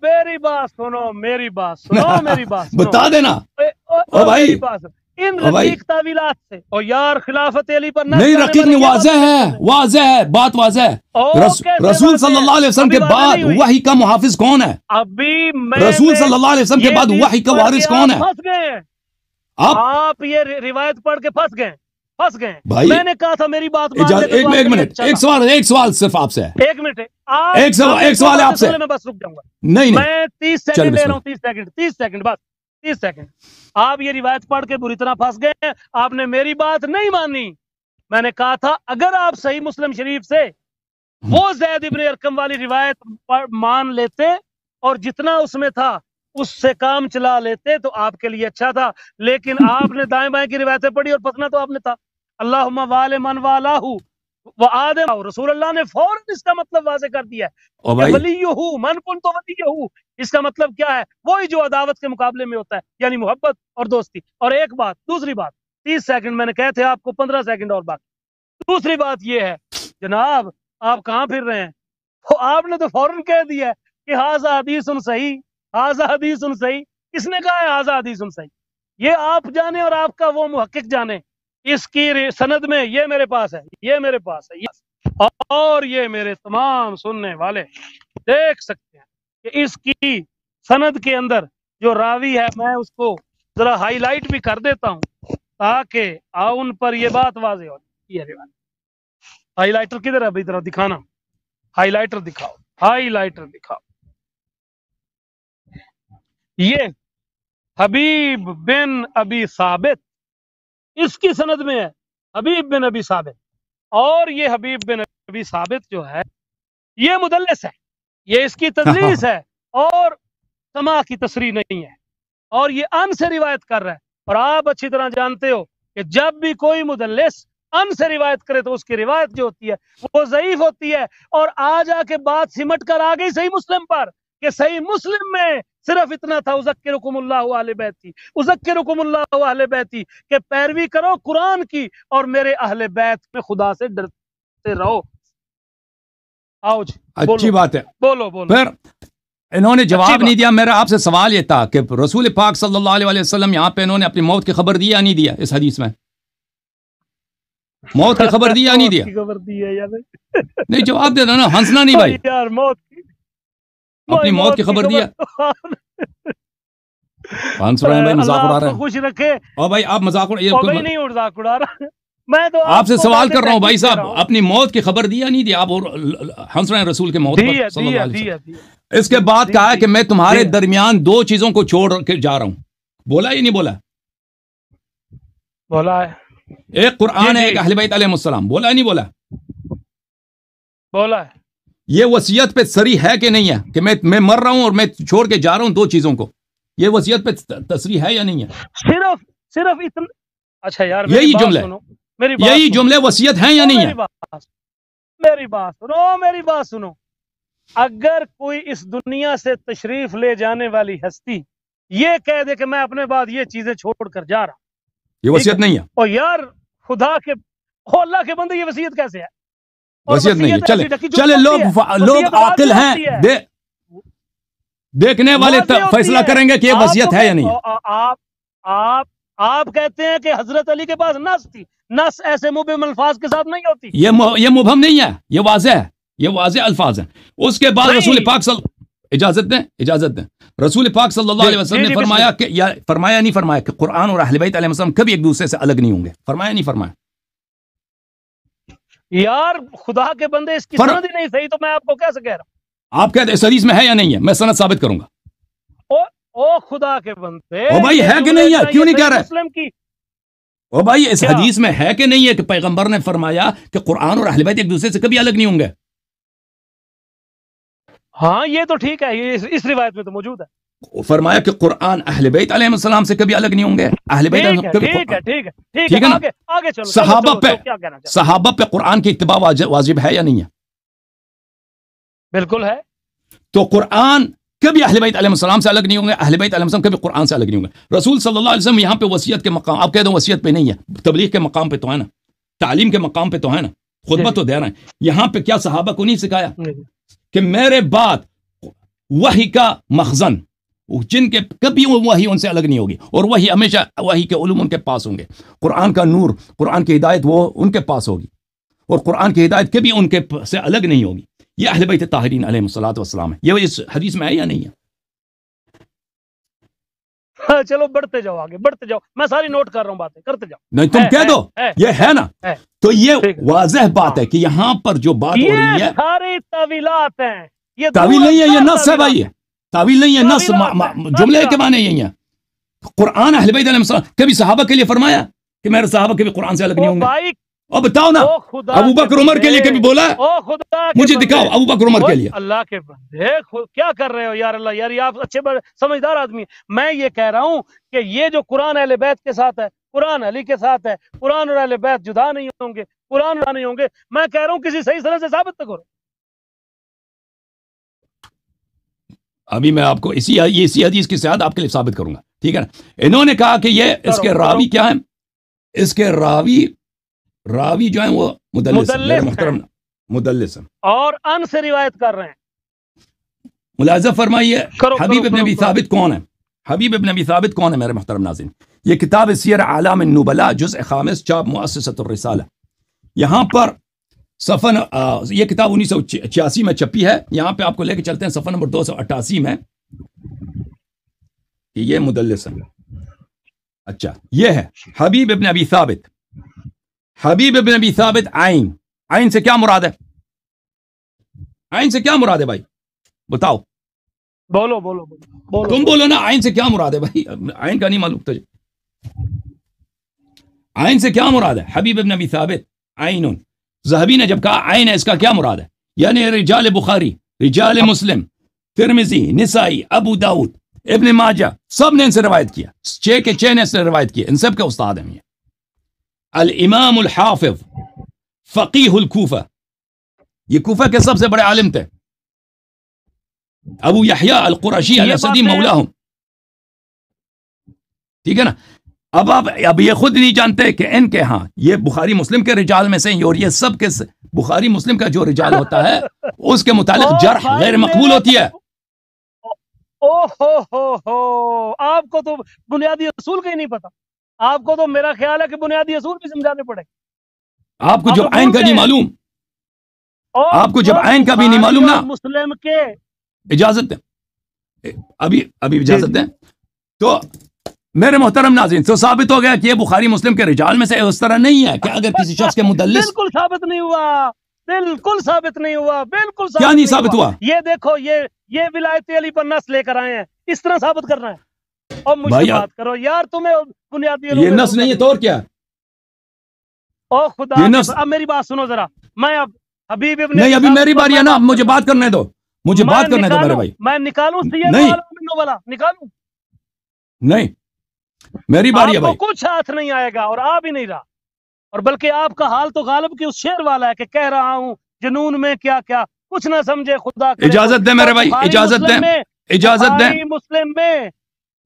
میری بات سنو بتا دینا. او بھائی، ان رقیق تعویلات سے، اور یار خلافت علی پر نہیں رقیق نہیں، واضح ہے بات واضح ہے. رسول صلی اللہ علیہ وسلم کے بعد وحی کا محافظ کون ہے؟ ابھی رسول صلی اللہ علیہ وسلم کے بعد وحی کا وارث کون ہے؟ آپ یہ روایت پڑھ کے پھنس گئے. میں نے کہا تھا میری بات ایک منٹ، ایک سوال صرف آپ سے. ایک سوال ہے آپ سے. میں بس رک جاؤں گا. نہیں میں 30 سیکنڈ لے رہا ہوں. 30 سیکنڈ بس 30 سیکنڈ. آپ یہ روایت پڑھ کے بری طرح پھنس گئے. آپ نے میری بات نہیں مانی. میں نے کہا تھا اگر آپ صحیح مسلم شریف سے وہ زید ابن ارقم والی روایت مان لیتے اور جتنا اس میں تھا اس سے کام چلا لیتے تو آپ کے لیے اچھا تھا. لیکن آپ نے دائیں بائیں کی روایتیں پڑھی اور پھنسنا تو آپ نے تھا. اللہم وال من والہ وآدم، رسول اللہ نے فوراً اس کا مطلب واضح کر دیا ہے. ولیہ من کنت ولیہ، اس کا مطلب کیا ہے؟ وہی جو عداوت کے مقابلے میں ہوتا ہے، یعنی محبت اور دوستی. اور ایک بات، دوسری بات، 30 سیکنڈ میں نے کہے تھے آپ کو، 15 سیکنڈ اور باقی. دوسری بات یہ ہے جناب، آپ کہاں پھر رہے ہیں؟ آپ نے تو فوراً کہہ دیا ہے کہ ھذا حدیث صحیح، ھذا حدیث صحیح. کس نے کہا ہے ھذا حدیث صحیح؟ یہ آپ جانے اور آپ کا وہ محقق جانے. اس کی سند میں یہ میرے پاس ہے، اور یہ میرے تمام سننے والے دیکھ سکتے ہیں کہ اس کی سند کے اندر جو راوی ہے، میں اس کو ذرا ہائی لائٹ بھی کر دیتا ہوں تاکہ ان پر یہ بات واضح ہو. ہائی لائٹر کدھر ہے بھائی؟ ذرا دکھانا. ہائی لائٹر دکھاؤ، ہائی لائٹر دکھاؤ. یہ حبیب بن ابی ثابت، اس کی سند میں ہے حبیب بن ابی ثابت، اور یہ حبیب بن ابی ثابت جو ہے یہ مدلس ہے، یہ اس کی تدلیس ہے اور سماع کی تصریح نہیں ہے، اور یہ ان سے روایت کر رہا ہے. اور آپ اچھی طرح جانتے ہو کہ جب بھی کوئی مدلس ان سے روایت کرے تو اس کی روایت جو ہوتی ہے وہ ضعیف ہوتی ہے. اور آ جا کے بات سمٹ کر آ گئی صحیح مسلم پر کہ صحیح مسلم میں صرف اتنا تھا اذکرکم اللہ اہل بیتی، اذکرکم اللہ اہل بیتی، کہ پیروی کرو قرآن کی اور میرے اہل بیت میں خدا سے ڈرتے رہو. آؤ جی اچھی بات ہے. بولو بولو. پھر انہوں نے جواب نہیں دیا. میرا آپ سے سوال یہ تھا کہ رسول پاک صلی اللہ علیہ وسلم یہاں پہ انہوں نے اپنی موت کی خبر دی یا نہیں دیا؟ اس حدیث میں موت کی خبر دی یا نہیں دیا؟ خبر دی ہے یا نہیں جواب دے دو نا، ہنسنا نہیں بھائی. یار موت اپنی موت کی خبر دیا. ہنس رہے ہیں بھائی، مذاق اڑا رہے ہیں. خوش رکھے. اور بھائی آپ مذاق نہیں مذاق اڑا رہا، میں تو آپ سے سوال کر رہا ہوں بھائی صاحب، اپنی موت کی خبر دی یا نہیں دیا؟ آپ ہنس رہے ہیں رسول کے موت پر صلی اللہ علیہ وسلم. اس کے بعد کہا ہے کہ میں تمہارے درمیان دو چیزوں کو چھوڑ کے جا رہا ہوں. بولا یا نہیں بولا؟ بولا ہے. ایک قرآن ہے، ایک اہل بیت علیہ السلام. بولا یا نہیں بولا؟ بولا ہے. یہ وصیت پہ صریح ہے کہ نہیں ہے کہ میں مر رہا ہوں اور میں چھوڑ کے جا رہا ہوں دو چیزوں کو؟ یہ وصیت پہ تصریح ہے یا نہیں ہے؟ صرف اتنا. اچھا یار یہی جملے، یہی جملے وصیت ہیں یا نہیں ہے؟ میری بات سنو. اگر کوئی اس دنیا سے تشریف لے جانے والی ہستی یہ کہہ دے کہ میں اپنے بعد یہ چیزیں چھوڑ کر جا رہا ہوں، یہ وصیت نہیں ہے. اور یار خدا کے اللہ کے بندے، یہ وصیت کیسے ہے؟ وصیت نہیں ہے. چلے لوگ عاقل ہیں، دیکھنے والے فیصلہ کریں گے کہ یہ وصیت ہے یا نہیں ہے. آپ کہتے ہیں کہ حضرت علی کے پاس نص تھی. نص ایسے مبہم الفاظ کے ساتھ نہیں ہوتی. یہ مبہم نہیں ہے، یہ واضح ہے، یہ واضح الفاظ ہیں. اس کے بعد رسول پاک اجازت دیں رسول پاک صلی اللہ علیہ وسلم نے فرمایا کہ فرمایا نہیں فرمایا کہ قرآن اور اہل بیت علیہ السلام کبھی ایک دوسرے سے الگ نہیں ہوں گے؟ فرمایا نہیں فرمایا؟ یار خدا کے بندے اس کی سند ہی نہیں صحیح تو میں آپ کو کیسے کہہ رہا ہوں؟ آپ کہتے ہیں اس حدیث میں ہے یا نہیں ہے؟ میں سند ثابت کروں گا. او خدا کے بندے، او بھائی ہے کہ نہیں ہے؟ کیوں نہیں کہہ رہے؟ مسلم کی او بھائی اس حدیث میں ہے کہ نہیں ہے کہ پیغمبر نے فرمایا کہ قرآن اور اہل بیت ایک دوسرے سے کبھی الگ نہیں ہوں گے؟ ہاں یہ تو ٹھیک ہے، یہ اس روایت میں تو موجود ہے. فرمایا کہ قرآن اہل بیت علیہ السلام سے کبھی الگ نہیں ہوں گے. اہل بیت ٹھیک ہے نا؟ آگے چلو. صحابہ پہ قرآن کی اتباع واجب ہے یا نہیں ہے؟ بالکل ہے. تو قرآن کبھی اہل بیت علیہ السلام سے الگ نہیں ہوں گے، اہل بیت علیہ السلام کبھی قرآن سے الگ نہیں ہوں گے. رسول صلی اللہ علیہ وسلم یہاں پہ وصیت کے مقام، آپ کہہ دو وصیت پہ نہیں ہے، تبلیغ کے مقام پہ تو ہے نا، تعلیم کے مقام پہ تو ہے نا، خطبہ تو دے رہے ہیں. یہاں پہ کیا صحابہ کو نہیں سکھایا کہ میرے بعد وحی کا مخزن، جن کے کبھی وحی ان سے الگ نہیں ہوگی، اور وحی ہمیشہ وحی کے علوم ان کے پاس ہوں گے، قرآن کا نور، قرآن کی ہدایت وہ ان کے پاس ہوگی، اور قرآن کی ہدایت کبھی ان کے سے الگ نہیں ہوگی. یہ اہل بیت طاہرین علیہ الصلوۃ والسلام ہے. یہ اس حدیث میں ہے یا نہیں ہے؟ چلو بڑھتے جاؤ، آگے بڑھتے جاؤ، میں ساری نوٹ کر رہا ہوں، باتیں کرتے جاؤ. نہیں تم کہہ دو یہ ہے نا. تو یہ واضح بات ہے کہ یہاں پر جو بات ہو رہی ہے ساری تعویلات ہیں. یہ تعویل نہیں ہے، یہ نص ہے بھائی. تعویل نہیں ہے، نص جملے کے معنی یہی ہیں. قرآن اہل بیت علیہ السلام کبھی صحابہ کے لیے فرمایا کہ میرے صحابہ کبھی قرآن سے الگ نہیں ہوں گے؟ اور بتاؤ نا ابو بکر عمر کے لیے کبھی بولا؟ مجھے دکھاؤ ابو بکر عمر کے لیے. اللہ کے بندے کیا کر رہے ہو یار؟ اللہ یار یہ آپ اچھے سمجھدار آدمی. میں یہ کہہ رہا ہوں کہ یہ جو قرآن اہل بیت کے ساتھ ہے، قرآن علی کے ساتھ ہے، قرآن اور اہل بیت جدا نہیں ہوں گے، قرآن جدا نہیں ہوں گے. میں کہہ رہا ہوں کسی صحیح سند سے ثابت کرو. ابھی میں آپ کو اسی حدیث کی صحت آپ کے لیے ثابت کروں گا، ٹھیک ہے نا. انہوں نے کہا کہ یہ اس کے راوی کیا ہیں؟ اس کے راوی جو ہیں وہ مدلس ہیں اور ان سے روایت کر رہے ہیں. ملاحظہ فرمائیے حبیب ابن ابی ثابت کون ہے؟ حبیب ابن ابی ثابت کون ہے میرے محترم ناظرین؟ یہ کتاب سیر اعلام النبلاء جزء 5 چاپ مؤسسۃ الرسالہ، یہاں پر صفحہ یہ کتاب 1986 میں چھپی ہے. یہاں پہ آپ کو لے کے چلتے ہیں صفحہ نمبر 288 میں کہ یہ مدلس ہے. اچھا یہ ہے حبیب ابن ابی ثابت. حبیب ابن ابی ثابت عین سے کیا مراد ہے؟ عین سے کیا مراد ہے بھائی بتاؤ؟ بولو تم بولو نا عین سے کیا مراد ہے بھائی؟ عین کا نہیں معلوم تجھے؟ عین سے کیا مراد ہے؟ حبیب ابن ابی ثابت عین. ذہبی نے جب کہا عین ہے اس کا کیا مراد ہے؟ یعنی رجال بخاری، رجال مسلم، ترمذی، نسائی، ابو داؤد، ابن ماجہ سب نے ان سے روایت کیا. 6 کے 6 نے اس سے روایت کیا. ان سب کے استاد ہیں یہ. الامام الحافظ فقیہ الکوفہ، یہ کوفہ کے سب سے بڑے عالم تھے. ابو یحییٰ القرشی الاسدی مولاہم. ٹھیک ہے نا؟ اب یہ خود نہیں جانتے کہ ان کے ہاں یہ بخاری مسلم کے رجال میں سے ہیں، اور یہ سب کے بخاری مسلم کا جو رجال ہوتا ہے اس کے متعلق جرح غیر مقبول ہوتی ہے. آپ کو تو بنیادی اصول کا ہی نہیں پتا. آپ کو تو میرا خیال ہے کہ بنیادی اصول بھی سمجھانے پڑے. آپ کو جب عین کا نہیں معلوم، آپ کو جب عین کا بھی نہیں معلوم نا، مسلم کے اجازت دیں، ابھی اجازت دیں تو میرے محترم ناظرین، تو ثابت ہو گیا کہ یہ بخاری مسلم کے رجال میں سے اس طرح نہیں ہے کہ اگر کسی شخص کے مدلس. بالکل ثابت نہیں ہوا، بالکل ثابت نہیں ہوا، بالکل کیا نہیں ثابت ہوا؟ یہ دیکھو یہ ولایت علی پر نص لے کر آئے ہیں، اس طرح ثابت کرنا ہے. اور مجھ سے بات کرو یار، تمہیں بنیادی یہ نص نہیں ہے تو اور کیا؟ او خدا، اب میری بات سنو ذرا. میں اب حبیب ابن نہیں، ابھی میری باری ہے نا، مجھے بات کرنے دو، مجھے بات کرنے دو میرے بھائی. میں نکالوں والا نکالوں؟ نہیں، میری باری ہے بھائی. کچھ ہاتھ نہیں آئے گا اور آ بھی نہیں رہا. اور بلکہ آپ کا حال تو غالب کی اس شعر والا ہے کہ کہہ رہا ہوں جنون میں کیا کیا کچھ نہ سمجھے خدا. اجازت دیں میرے بھائی، اجازت دیں، اجازت دیں.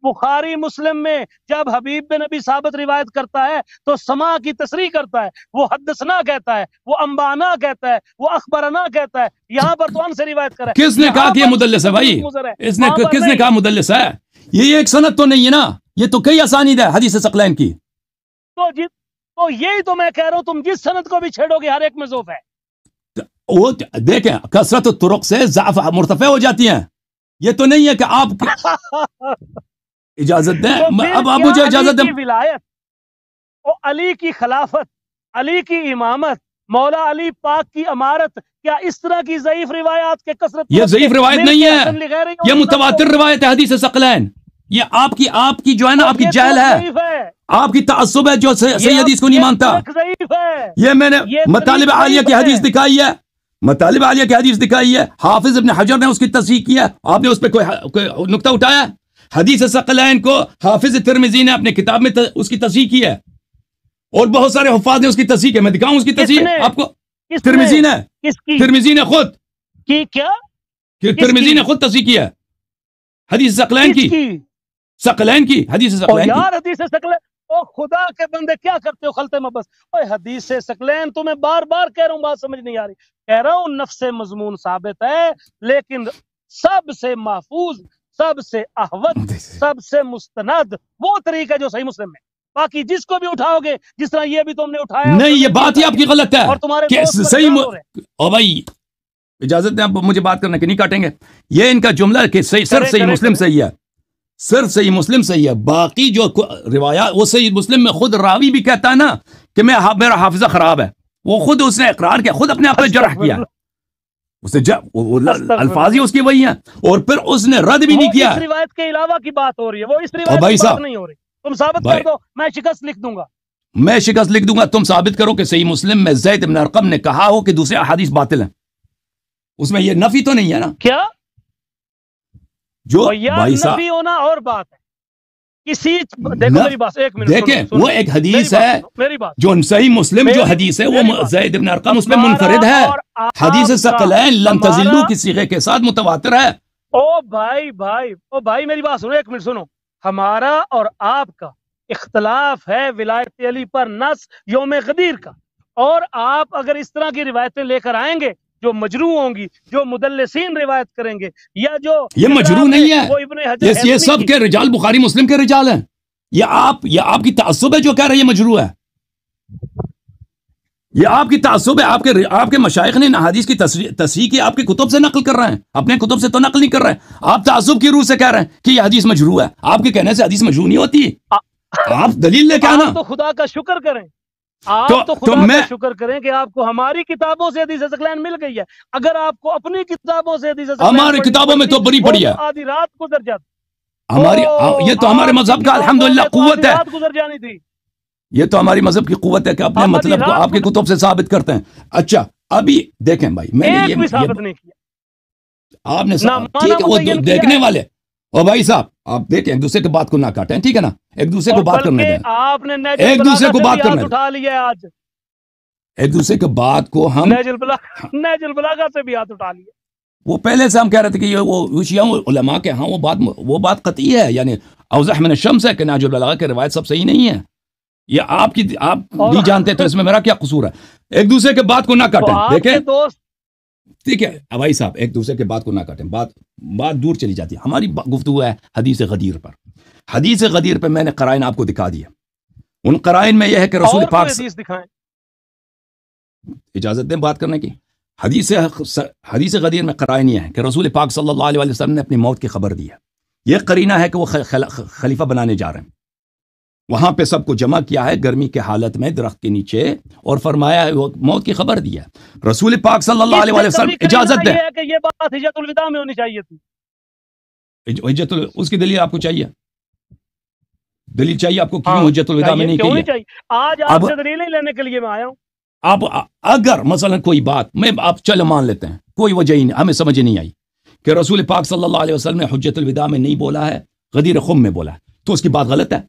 بخاری مسلم میں جب حبیب بن ابی ثابت روایت کرتا ہے تو سما کی تصریح کرتا ہے، وہ حدثنا کہتا ہے، وہ انبانا کہتا ہے، وہ اخبرنا کہتا ہے. یہاں پر تو ان سے روایت کرا ہے. کس نے کہا کہ یہ مدلس ہے بھائی؟ کس نے کہا مدلس ہے؟ یہ ایک سند تو نہیں ہے نا، یہ تو کئی اسانید ہے حدیث ثقلین کی. تو یہی تو میں کہہ رہا ہوں، تم جس سند کو بھی چھیڑو گے ہر ایک میں ضعف ہے. وہ دیکھیں کثرت الطرق سے ضعف مرتفع ہو جاتی ہیں. یہ تو نہیں ہے کہ آپ اجازت دیں. اب مجھے اجازت دیں. ولایت اور علی کی خلافت، علی کی امامت، مولا علی پاک کی امارت، کیا اس طرح کی ضعیف روایات کے کثرت؟ یہ ضعیف روایت نہیں ہے، یہ متواتر روایت ہے حدیث ثقلین. یہ آپ کی جو ہے نا، آپ کی جہل ہے، آپ کی تعصب ہے جو صحیح حدیث کو نہیں مانتا. یہ میں نے مطالب عالیہ کی حدیث دکھائی ہے، مطالب عالیہ کی حدیث دکھائی ہے. حافظ ابن حجر نے اس کی تصحیح کی ہے. آپ نے اس پہ کوئی نقطہ اٹھایا؟ حدیث ثقلین کو حافظ ترمذی نے اپنے کتاب میں اس کی تصحیح کی ہے، اور بہت سارے حفاظ نے اس کی تصحیح کی. میں دکھاؤں اس کی تصحیح آپ کو؟ ترمذی نے خود ترمذی نے خود تصحیح کی ہے حدیث ثقلین کی. ثقلین کی حدیث ثقلین کی. یار حدیث ثقلین، او خدا کے بندے کیا کرتے ہو خلطے میں بس. اوے حدیث ثقلین تمہیں بار بار کہہ رہا ہوں، بات سمجھ نہیں آ رہی. کہہ رہا ہوں نفس مضمون ثابت ہے، لیکن سب سے محفوظ، سب سے احوط، سب سے مستند وہ طریقہ جو صحیح مسلم میں. باقی جس کو بھی اٹھاؤ گے، جس طرح یہ بھی تم نے اٹھایا، نہیں یہ بات ہی آپ کی غلط ہے. اور تمہارے صحیح او بھائی اجازت دیں، آپ مجھے بات کرنے کی نہیں کاٹیں گے. یہ ان کا جملہ ہے کہ صرف صحیح مسلم صحیح ہے، صرف صحیح مسلم صحیح ہے. باقی جو روایات، وہ صحیح مسلم میں خود راوی بھی کہتا ہے نا کہ میرا حافظہ خراب ہے. وہ خود اس نے اقرار کیا، خود اپنے آپ پہ جرح کیا. الفاظ ہی اس کی وہی ہیں، اور پھر اس نے رد بھی نہیں کیا. اس روایت کے علاوہ کی بات ہو رہی ہے، وہ اس روایت کی بات نہیں ہو رہی. تم ثابت کر دو، میں شکست لکھ دوں گا. میں شکست لکھ دوں گا، تم ثابت کرو کہ صحیح مسلم میں زید بن ارقم نے کہا ہو کہ دوسرے احادیث باطل ہیں. اس میں یہ نفی تو نہیں ہے نا؟ کیا جو بھائی صاحب نفی ہونا اور بات ہے. دیکھو میری بات ایک منٹ دیکھیں، وہ ایک حدیث ہے جو صحیح مسلم جو حدیث ہے وہ زید بن ارقم اس میں منفرد ہے. حدیث ثقلین لم تزلوا کی صیغے کے ساتھ متواتر ہے. او بھائی میری بات سنو، ایک منٹ سنو. ہمارا اور آپ کا اختلاف ہے ولایت علی پر نص یوم غدیر کا، اور آپ اگر اس طرح کی روایتیں لے کر آئیں گے جو مجروح ہوں گی، جو مدلسین روایت کریں گے، یا جو یہ مجروح نہیں ہے، یہ سب کے رجال بخاری مسلم کے رجال ہیں. یہ آپ کی تعصب ہے جو کہہ رہے ہیں مجروح ہے. یہ آپ کی تعصب ہے. آپ کے مشائخ نے احادیث کی تصحیح کی، آپ کے کتب سے نقل کر رہے ہیں، اپنے کتب سے تو نقل نہیں کر رہے ہیں. آپ تعصب کی روح سے کہہ رہے ہیں کہ یہ حدیث مجروح ہے. آپ کے کہنے سے حدیث مجروح نہیں ہوتی. آپ دلیل لے کے آنا. تو خدا کا شکر کریں, آپ تو خدا کا شکر کریں کہ آپ کو ہماری کتابوں سے حدیث ثقلین مل گئی ہے. اگر آپ کو اپنی کتابوں سے حدیث ثقلین, ہماری کتابوں میں تو بڑی پڑی ہے, آدھی رات گزر جاتی. ہماری یہ تو ہمارے مذہب کا الحمدللہ قوت ہے, گزر جانی تھی. یہ تو ہماری مذہب کی قوت ہے کہ اپنے مطلب کو آپ کی کتب سے ثابت کرتے ہیں. اچھا ابھی دیکھیں بھائی, میں نے ایک بھی ثابت نہیں کیا آپ نے, ٹھیک ہے وہ دیکھنے والے, اور بھائی صاحب آپ دیکھیں ایک دوسرے کی بات کو نہ کاٹیں, ٹھیک ہے نا, ایک دوسرے کو بات کرنے دیں, آپ نے ایک دوسرے کو بات کرنے اٹھا لیا آج, ایک دوسرے کی بات کو ہم نیج البلاغہ سے بھی ہاتھ اٹھا لیا. وہ پہلے سے ہم کہہ رہے تھے کہ یہ وہ شیعہ علماء کے ہاں وہ بات قطعی ہے, یعنی اوضح من الشمس ہے کہ نیج البلاغہ کی روایت سب صحیح نہیں ہے. یہ آپ نہیں جانتے تو اس میں میرا کیا قصور ہے. ایک دوسرے کے بات کو نہ کاٹیں, دیکھیں ٹھیک ہے بھائی صاحب, ایک دوسرے کے بات کو نہ کاٹیں, بات دور چلی جاتی ہے. ہماری گفتگو ہے حدیث غدیر پر. حدیث غدیر پہ میں نے قرائن آپ کو دکھا دیا. ان قرائن میں یہ ہے کہ رسول پاک, اجازت دیں بات کرنے کی. حدیث غدیر میں قرائن یہ ہے کہ رسول پاک صلی اللہ علیہ وسلم نے اپنی موت کی خبر دی ہے. یہ قرینہ ہے کہ وہ خلیفہ بنانے جا رہے ہیں. وہاں پہ سب کو جمع کیا ہے گرمی کے حالت میں درخت کے نیچے, اور فرمایا وہ موت کی خبر دی ہے. رسول پاک صلی اللہ علیہ وسلم اجازت دیں کہ یہ بات حجت الوداع میں ہونی چاہیے تھی. اس کی دلیل آپ کو چاہیے, دلیل چاہیے آپ کو, کیوں حجت الوداع میں نہیں کہی ہے؟ آج آپ سے دلیلیں لینے کے لیے میں آیا ہوں. آپ اگر مثلا کوئی بات میں آپ چلو مان لیتے ہیں, کوئی وجہ ہی نہیں, ہمیں سمجھ نہیں آئی کہ رسول پاک صلی اللہ علیہ وسلم نے حجت الوداع میں نہیں بولا ہے, غدیر خم میں بولا ہے, تو اس کی بات غلط ہے.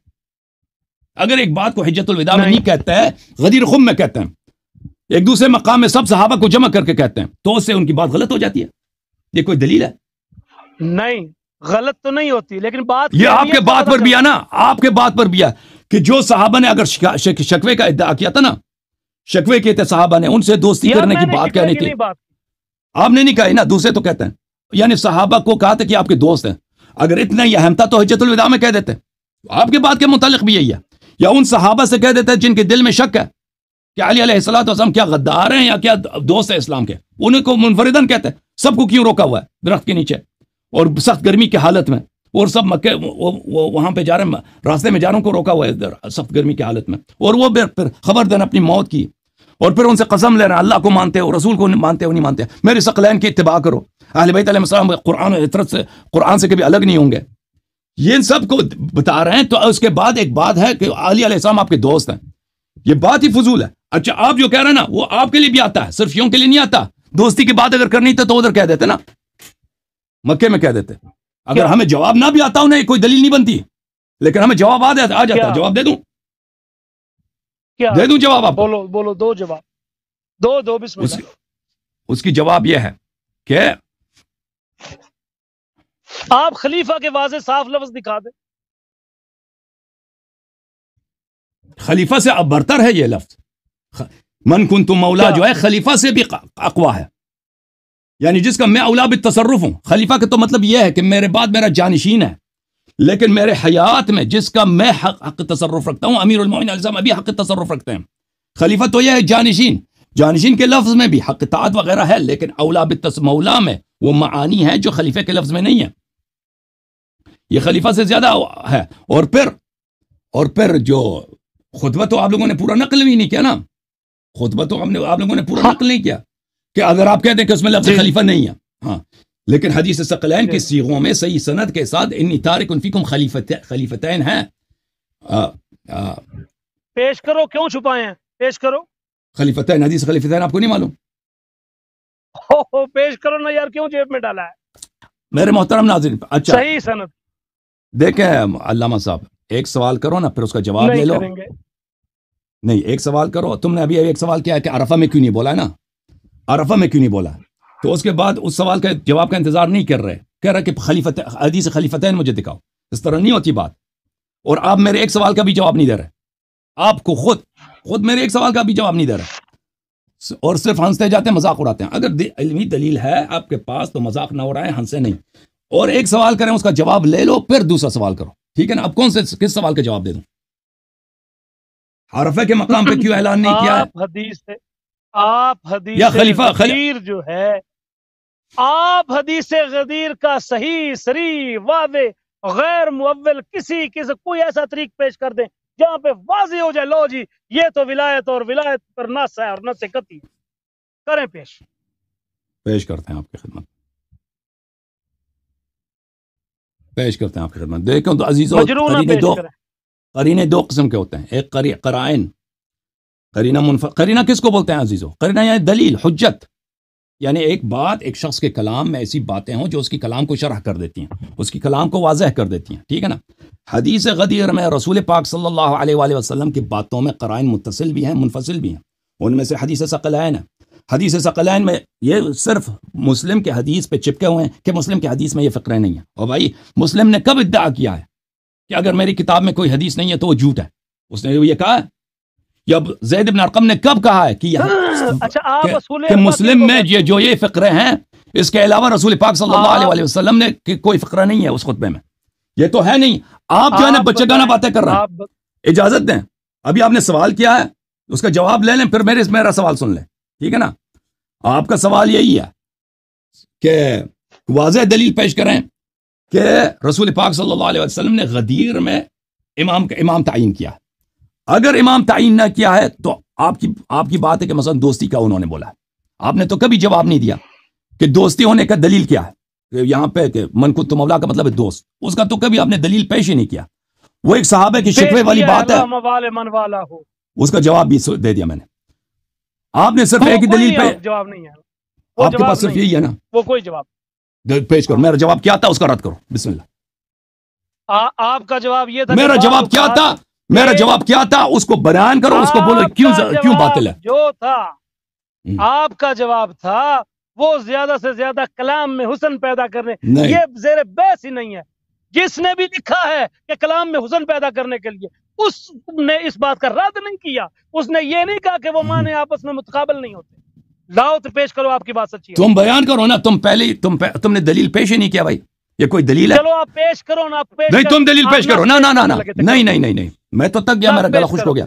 اگر ایک بات کو حجت الوداع میں نہیں کہتے ہیں, غدیر خم میں کہتے ہیں, ایک دوسرے مقام میں سب صحابہ کو جمع کر کے کہتے ہیں, تو اس سے ان کی بات غلط ہو جاتی ہے. یہ کوئی دلیل ہے؟ نہیں, غلط تو نہیں ہوتی, لیکن بات یہ آپ کے بات پر بھی ہے نا, آپ کے بات پر بھی ہے کہ جو صحابہ نے اگر شکوے کا ادعا کیا تھا نا, شکوے کیے تھے صحابہ نے, ان سے دوستی کرنے کی بات کہنی تھی. آپ نے نہیں کہا نا, دوسرے تو کہتے ہیں, یعنی صحابہ کو کہا تھا کہ آپ کے دوست ہیں. اگر اتنا ہی اہم تھا تو حجت الوداع میں کہہ دیتے. آپ کے بات کے متعلق بھی یہی ہے, یا ان صحابہ سے کہہ دیتے جن کے دل میں شک ہے کہ علی علیہ السلام کیا غدار ہیں یا کیا دوست ہیں اسلام کے, انہیں کو منفردن کہتے ہیں. سب کو کیوں روکا ہوا ہے درخت کے نیچے اور سخت گرمی کی حالت میں, اور سب مکے وہاں پہ جا رہے ہیں, راستے میں جا رہے کو روکا ہوا ہے سخت گرمی کی حالت میں, اور وہ پھر خبر دینا اپنی موت کی, اور پھر ان سے قسم لے رہے ہیں اللہ کو مانتے ہو, رسول کو مانتے ہو نہیں مانتے, میرے ثقلین کی اتباع کرو, اہل بیت علیہ السلام قرآن و عطرت سے, قرآن سے کبھی الگ نہیں ہوں گے. یہ سب کو بتا رہے ہیں. تو اس کے بعد ایک بات ہے کہ علی علیہ السلام آپ کے دوست ہیں, یہ بات ہی فضول ہے. اچھا آپ جو کہہ رہے ہیں نا وہ آپ کے لیے بھی آتا ہے, صرف یوں کے لیے نہیں آتا. دوستی کی بات اگر کرنی تو ادھر کہہ دیتے نا, مکے میں کہہ دیتے. اگر ہمیں جواب نہ بھی آتا انہیں کوئی دلیل نہیں بنتی, لیکن ہمیں جواب آ جاتا ہے. جواب دے دوں, دے دوں جواب؟ آپ بولو, دو جواب, دو بسم اللہ. اس کی جواب یہ ہے کہ آپ خلیفہ کے واضح صاف لفظ دکھا دیں. خلیفہ سے اب برتر ہے یہ لفظ. من کنت مولا جو ہے خلیفہ سے بھی اقوا ہے, یعنی جس کا میں اولا بالتصرف ہوں. خلیفہ کا تو مطلب یہ ہے کہ میرے بعد میرا جانشین ہے, لیکن میرے حیات میں جس کا میں حق تصرف رکھتا ہوں, امیر المومنین علیہ السلام ابھی حق تصرف رکھتے ہیں. خلیفہ تو یہ ہے جانشین. جانشین کے لفظ میں بھی حق اطاعت وغیرہ ہے, لیکن اولا مولا میں وہ معانی ہے جو خلیفہ کے لفظ میں نہیں ہے. یہ خلیفہ سے زیادہ ہے. اور پھر جو خطبہ تو آپ لوگوں نے پورا نقل بھی نہیں کیا نا, خطبہ تو آپ لوگوں نے پورا نقل نہیں کیا, کہ اگر آپ کہتے ہیں کہ اس میں لفظ خلیفہ نہیں ہے. ہاں, لیکن حدیث ثقلین کی صیغوں میں صحیح سند کے ساتھ انی تارک فیکم خلیفتین ہیں. پیش کرو, کیوں چھپائے ہیں, پیش کرو. خلیفتین, حدیث خلیفتین آپ کو نہیں معلوم؟ پیش کرو نا یار, کیوں جیب میں ڈالا ہے میرے محترم ناظرین. اچھا صحیح سند دیکھیں علامہ صاحب, ایک سوال کرو نا, پھر اس کا جواب لے لو. نہیں, ایک سوال کرو. تم نے ابھی ایک سوال کیا ہے کہ عرفہ میں کیوں نہیں بولا ہے نا, عرفہ میں کیوں نہیں بولا, تو اس کے بعد اس سوال کا جواب کا انتظار نہیں کر رہے, کہہ رہے کہ حدیث خلیفتین مجھے دکھاؤ. اس طرح نہیں ہوتی بات. اور آپ میرے ایک سوال کا بھی جواب نہیں دے رہے, آپ کو خود میرے ایک سوال کا بھی جواب نہیں دے رہے, اور صرف ہنستے جاتے ہیں, مذاق اڑاتے ہیں. اگر علمی دلیل ہے آپ کے پاس تو مذاق نہ اڑائیں, ہنسے نہیں. اور ایک سوال کریں, اس کا جواب لے لو, پھر دوسرا سوال کرو, ٹھیک ہے نا. اب کس سوال کا جواب دے دوں؟ عرفہ کے مقام پہ کیوں اعلان نہیں کیا ہے؟ آپ حدیث غدیر جو ہے, آپ حدیث غدیر کا صحیح صریح واضح غیر مؤول کسی کوئی ایسا طریق پیش کر دیں جہاں پہ واضح ہو جائے لو جی یہ تو ولایت اور ولایت پر نص ہے اور نص قطعی کریں پیش کرتے ہیں آپ کی خدمت دیکھیں تو عزیزو قرینے دو قسم کے ہوتے ہیں. ایک قرائن قرینہ کس کو بولتے ہیں عزیزو؟ قرینہ یعنی دلیل حجت، یعنی ایک بات ایک شخص کے کلام میں ایسی باتیں ہوں جو اس کی کلام کو شرح کر دیتی ہیں، اس کی کلام کو واضح کر دیتی ہیں، ٹھیک ہے نا. حدیث غدیر میں رسول پاک صلی اللہ علیہ وآلہ وسلم کی باتوں میں قرائن متصل بھی ہیں منفصل بھی ہیں. ان میں سے حدیث ثقلین ہے. حدیث ثقلین میں یہ صرف مسلم کے حدیث پہ چپکے ہوئے ہیں کہ مسلم کے حدیث میں یہ فقرے نہیں ہیں. اور بھائی مسلم نے کب ادعا کیا ہے کہ اگر میری کتاب میں کوئی حدیث نہیں ہے تو وہ جھوٹ ہے؟ اس نے یہ کہا ہے. یا زید بن ارقم نے کب کہا ہے کہ مسلم میں یہ فقرے ہیں، اس کے علاوہ رسول پاک صلی اللہ علیہ وسلم نے کوئی فقرہ نہیں ہے اس خطبے میں؟ یہ تو ہے نہیں. آپ جو ہے نا بچے گانا باتیں کر رہے ہیں. اجازت دیں، ابھی آپ نے سوال کیا ہے اس کا جواب لے لیں، پھر میرا سوال سن لیں، ٹھیک ہے نا. آپ کا سوال یہی ہے کہ واضح دلیل پیش کریں کہ رسول پاک صلی اللہ علیہ وسلم نے غدیر میں امام تعین کیا. اگر امام تعین نہ کیا ہے تو آپ کی بات ہے کہ مثلا دوستی کا انہوں نے بولا. آپ نے تو کبھی جواب نہیں دیا کہ دوستی ہونے کا دلیل کیا ہے. یہاں پہ کہ من کنت مولا کا مطلب ہے دوست، اس کا تو کبھی آپ نے دلیل پیش ہی نہیں کیا. وہ ایک صحابہ کی شکوے والی بات ہے، اس کا جواب بھی دے دیا میں نے. آپ نے صرف ایک ہی دلیل پہ جواب نہیں ہے. آپ کے پاس صرف یہی ہے نا، وہ کوئی جواب پیش کرو. میرا جواب کیا تھا اس کا رد کرو. بسم اللہ. آپ کا جواب یہ تھا. میرا جواب کیا تھا اس کو بیان کرو، اس کو بولو کیوں باطل ہے. جو تھا آپ کا جواب تھا وہ زیادہ سے زیادہ کلام میں حسن پیدا کرنے، یہ زیر بحث ہی نہیں ہے. جس نے بھی لکھا ہے کہ کلام میں حسن پیدا کرنے کے لیے، اس نے اس بات کا رد نہیں کیا. اس نے یہ نہیں کہا کہ وہ معنی آپس میں متقابل نہیں ہوتے. لاؤ تو پیش کرو، آپ کی بات سچی ہے. تم بیان کرو نا. تم نے دلیل پیش ہی نہیں کیا بھائی. یہ کوئی دلیل ہے؟ چلو آپ پیش کرو نا. نہیں تم دلیل پیش کرو. نہیں میں تو تک گیا، میرا گلا خشک ہو گیا.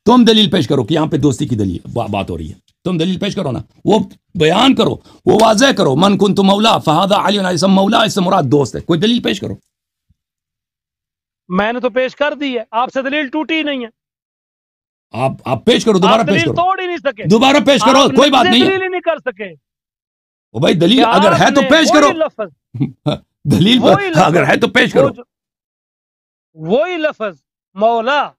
تم دلیل پیش کرو کہ یہاں پہ دوستی کی دلیل بات ہو رہی ہے. تم دلیل پیش کرو نا، وہ بیان کرو، وہ واضح کرو. من کنت مولا فہذا علی اسم مولا، اس سے مراد دوست ہے. کوئی دلیل پیش کرو. میں نے تو پیش کر دی ہے، آپ سے دلیل ٹوٹی ہی نہیں ہے. آپ پیش کرو، دوبارہ پیش کرو. توڑ ہی نہیں سکے. دوبارہ پیش کرو، کوئی بات نہیں ہے. دلیل ہی نہیں کر سکے. او بھائی دلیل اگر ہے تو پیش کرو. دلیل اگر ہے تو پیش کرو. وہی لفظ مولا،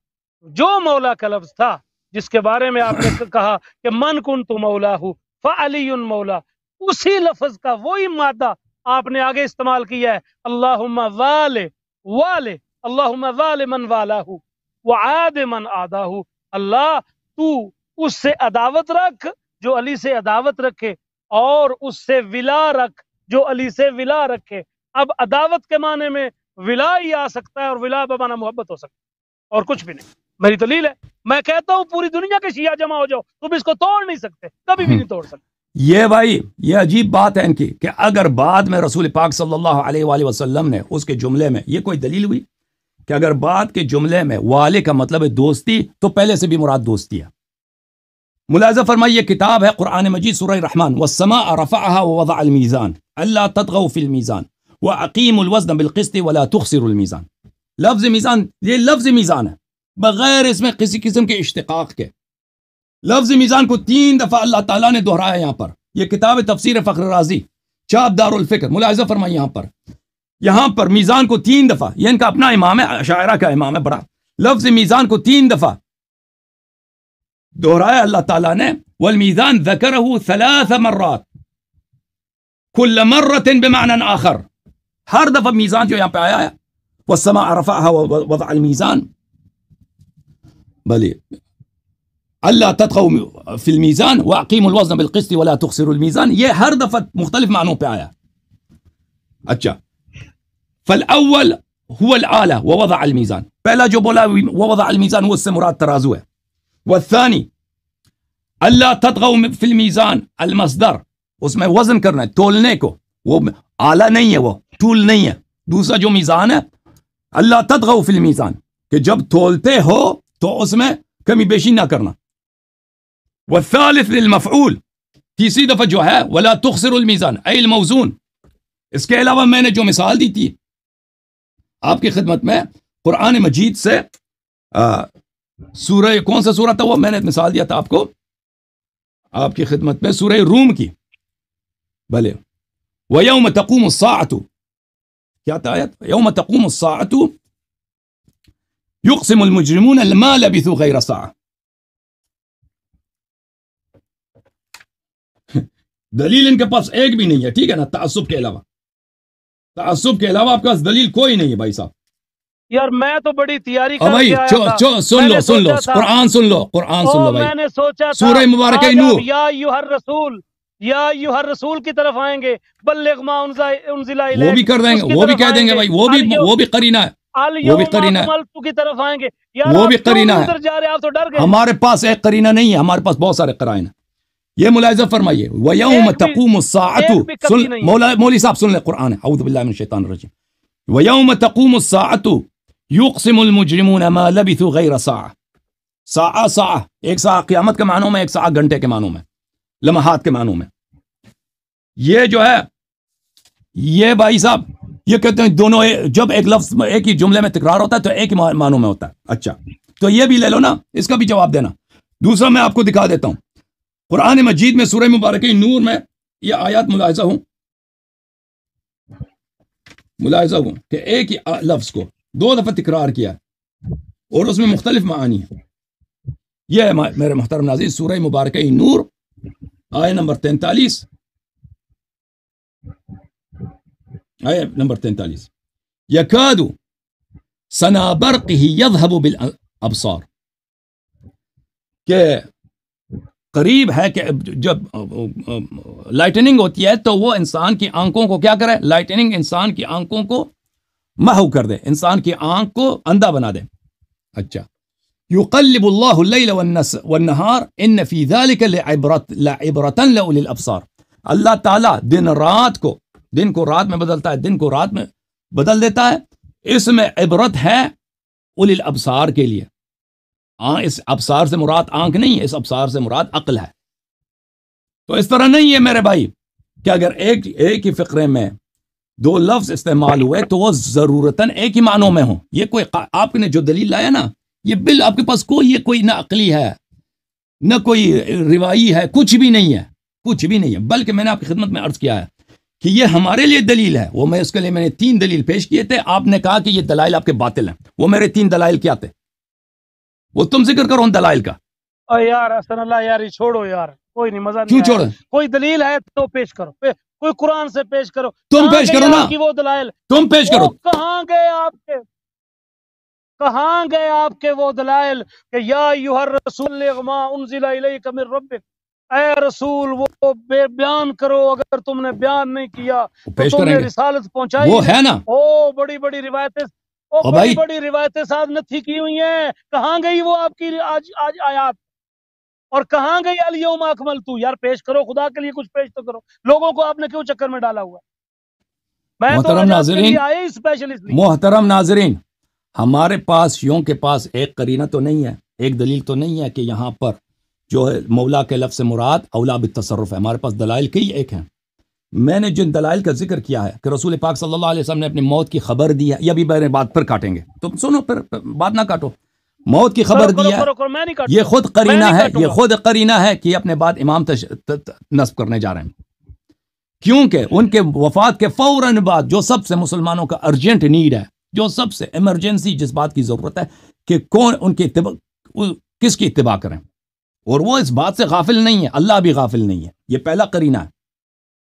جو مولا کا لفظ تھا جس کے بارے میں آپ نے کہا کہ من کنت مولا ہوں فعلی مولا، اسی لفظ کا وہی مادہ آپ نے آگے استعمال کیا ہے. اللہم والے من والا ہوں وعاد من آدھا ہوں. اللہ تو اس سے عداوت رکھ جو علی سے عداوت رکھے، اور اس سے ولا رکھ جو علی سے ولا رکھے. اب عداوت کے معنی میں ولا ہی آ سکتا ہے، اور ولا بمعنی محبت ہو سکتا ہے، اور کچھ بھی نہیں. میری دلیل ہے. میں کہتا ہوں پوری دنیا کے شیعہ جمع ہو جاؤ، تم اس کو توڑ نہیں سکتے، کبھی بھی نہیں توڑ سکتے. یہ بھائی یہ عجیب بات ہے ان کی کہ اگر بعد میں رسول پاک صلی اللہ علیہ وآلہ وسلم نے اس کے جملے میں یہ کوئی دلیل ہوئی کہ اگر بعد کے جملے میں والے کا مطلب ہے دوستی، تو پہلے سے بھی مراد دوستی ہے. ملاحظہ فرمائیے، یہ کتاب ہے قرآن مجید سورہ رحمان. والسماء رفعها ووضع الميزان الا تطغوا في الميزان واقيموا الوزن بالقسط ولا تخسروا الميزان. لفظ میزان، یہ لفظ میزان ہے بغیر اس میں کسی قسم کے اشتقاق کے. لفظ میزان کو 3 دفعہ اللہ تعالیٰ نے دہرایا یہاں پر. یہ کتاب تفسیر فخر رازی، چاپ دار الفکر. ملاحظہ فرمائیے یہاں پر میزان کو 3 دفعہ، یہ ان کا اپنا امام ہے، اشاعرہ کا امام ہے بڑا. لفظ میزان کو 3 دفعہ دہرایا اللہ تعالیٰ نے. والمیزان ذکرہ 3 مرات کل مرت بمعنی آخر. ہر دفعہ میزان جو یہاں پہ آیا ہے، والسماء رفعها ووضع الميزان، بلی اللہ تطغوا فی المیزان واقیموا الوزن بالقسط ولا تخسروا الميزان، یہ ہر دفعہ مختلف معنوں پہ آیا. اچھا، فالاول هو الآلہ ووضع الميزان، پہلا جو بولا ووضع الميزان وہ اس سے مراد ترازو ہے. والثانی اللہ تطغوا فی المیزان المصدر، اس میں وزن کرنا ہے، تولنے کو. وہ آلہ نہیں ہے، وہ ٹول نہیں ہے. دوسرا جو میزان ہے اللہ تطغوا فی المیزان، کہ جب تولتے ہو تو اس میں کمی بیشی نہ کرنا. والثالث للمفعول، تیسری دفعہ جو ہے ولا تخسر الميزان اے الموزون. اس کے علاوہ میں نے جو مثال دی تھی آپ کی خدمت میں قرآن مجید سے سورہ کون سا سورہ تھا وہ میں نے مثال دیا تھا آپ کو آپ کی خدمت میں سورہ روم کی بھلے وَيَوْمَ تَقُومُ السَّاعَةُ کیا تھا آیت يَوْمَ تَقُومُ السَّاعَةُ يُقْسِمُ الْمُجْرِمُونَ مَا لَبِثُوا غَيْرَ سَاعَةٍ. دلیل ان کے پاس ایک بھی نہیں ہے, ٹھیک ہے نا, تعصب کے علاوہ آپ کے پاس دلیل کوئی نہیں ہے بھائی صاحب. یار میں تو بڑی تیاری کر کے آیا تھا. سن لو قرآن سن لو بھائی. میں نے سوچا سورہ مبارکہ نور یا ایھا الرسول کی طرف آئیں گے, بلغ ما انزل الیک, وہ بھی کر دیں گے, وہ بھی کہہ دیں گے بھائی, وہ بھی قرینہ ہے, وہ بھی قرینہ ہے, کی طرف آئیں گے. وہ بھی قرینہ ہے. آپ تو ڈر گئے. ہمارے پاس ایک قرینہ نہیں ہے, ہمارے پاس بہت سارے قرائن ہیں. یہ ملاحظہ فرمائیے وَيَوْمَ تَقُومُ السَّاعَةُ. مولوی صاحب سن لیں قرآن ہے, اعوذ باللہ من الشیطان الرجیم. وَيَوْمَ تَقُومُ السَّاعَةُ يُقْسِمُ الْمُجْرِمُونَ مَا لَبِثُوا غَيْرَ سَاعَةٍ. ساعہ ایک ساعہ قیامت کے معنوں میں, ایک ساعہ گھنٹے کے معنوں میں, لمحات کے معنوں میں. یہ جو ہے یہ بھائی صاحب یہ کہتے ہیں دونوں جب ایک لفظ ایک ہی جملے میں تکرار ہوتا ہے تو ایک ہی معنوں میں ہوتا ہے. اچھا تو یہ بھی لے لو نا, اس کا بھی جواب دینا. دوسرا میں آپ کو دکھا دیتا ہوں قرآن مجید میں سورہ مبارکہ نور میں یہ آیات ملاحظہ ہوں کہ ایک ہی لفظ کو دو دفعہ تکرار کیا اور اس میں مختلف معانی ہیں. یہ ہے میرے محترم ناظرین سورہ مبارکہ نور آیت نمبر 43. آیت نمبر 43 یکاد سنا برقہ یذہب بالابصار, کہ قریب ہے کہ جب لائٹننگ ہوتی ہے تو وہ انسان کی آنکھوں کو کیا کرے, لائٹننگ انسان کی آنکھوں کو محو کر دے, انسان کی آنکھ کو اندھا بنا دے. اچھا یقلب اللہ اللیل والنہار ان فی ذلک لعبرۃ لأولی الابصار. اللہ تعالیٰ دن کو رات میں بدلتا ہے, دن کو رات میں بدل دیتا ہے, اس میں عبرت ہے اولی الابصار کے لیے. اس ابصار سے مراد آنکھ نہیں ہے, اس ابصار سے مراد عقل ہے. تو اس طرح نہیں ہے میرے بھائی کہ اگر ایک ہی فقرے میں دو لفظ استعمال ہوئے تو وہ ضرورتاً ایک ہی معنوں میں ہوں. یہ کوئی آپ نے جو دلیل لایا نا, یہ آپ کے پاس کوئی نہ عقلی ہے نہ کوئی روایی ہے, کچھ بھی نہیں ہے. بلکہ میں نے آپ کی خدمت میں عرض کیا ہے کہ یہ ہمارے لیے دلیل ہے. وہ میں اس کے لیے میں نے 3 دلیل پیش کیے تھے, آپ نے کہا کہ یہ دلائل آپ کے باطل ہیں. وہ میرے 3 دلائل کیا تھے, وہ تم ذکر کرو ان دلائل کا. یار حسن اللہ یار چھوڑو یار, کوئی نہیں, مزہ نہیں. کیوں چھوڑو؟ کوئی دلیل ہے تو پیش کرو, کوئی قرآن سے پیش کرو. تم پیش کرو نا, وہ دلائل تم پیش کرو. کہاں گئے آپ کے وہ دلائل کہ یا ایھا الرسول بلغ ما انزل الیک من ربک, اے رسول وہ بیان کرو, اگر تم نے بیان نہیں کیا تو تم نے رسالت پہنچائی. وہ ہے نا, بڑی روایتیں, بڑی روایتیں ساتھ نتھی کی ہوئی ہیں. کہاں گئی وہ آپ کی آج آیات, اور کہاں گئی الیوم اکملت؟ یار پیش کرو, خدا کے لیے کچھ پیش تو کرو. لوگوں کو آپ نے کیوں چکر میں ڈالا ہوا؟ محترم ناظرین ہمارے پاس یوں کے پاس ایک قرینہ تو نہیں ہے, ایک دلیل تو نہیں ہے کہ یہاں پر جو ہے مولا کے لفظ سے مراد اولا بالتصرف ہے. ہمارے پاس دلائل کئی ایک ہیں. میں نے جن دلائل کا ذکر کیا ہے کہ رسول پاک صلی اللہ علیہ وسلم نے اپنی موت کی خبر دی ہے, یہ بھی میرے بات پر کاٹیں گے, تم سنو پھر بات نہ کاٹو. موت کی خبر دی ہے, یہ خود قرینہ ہے کہ اپنے بعد امام نصب کرنے جا رہے ہیں, کیونکہ ان کے وفات کے فوراً بعد جو سب سے مسلمانوں کا ارجنٹ نیڈ ہے, جو سب سے ایمرجنسی جس بات کی ضرورت ہے کہ کون ان کی اتباع, کس کی اتباع کریں, اور وہ اس بات سے غافل نہیں ہے, اللہ بھی غافل نہیں ہے. یہ پہلا قرینہ ہے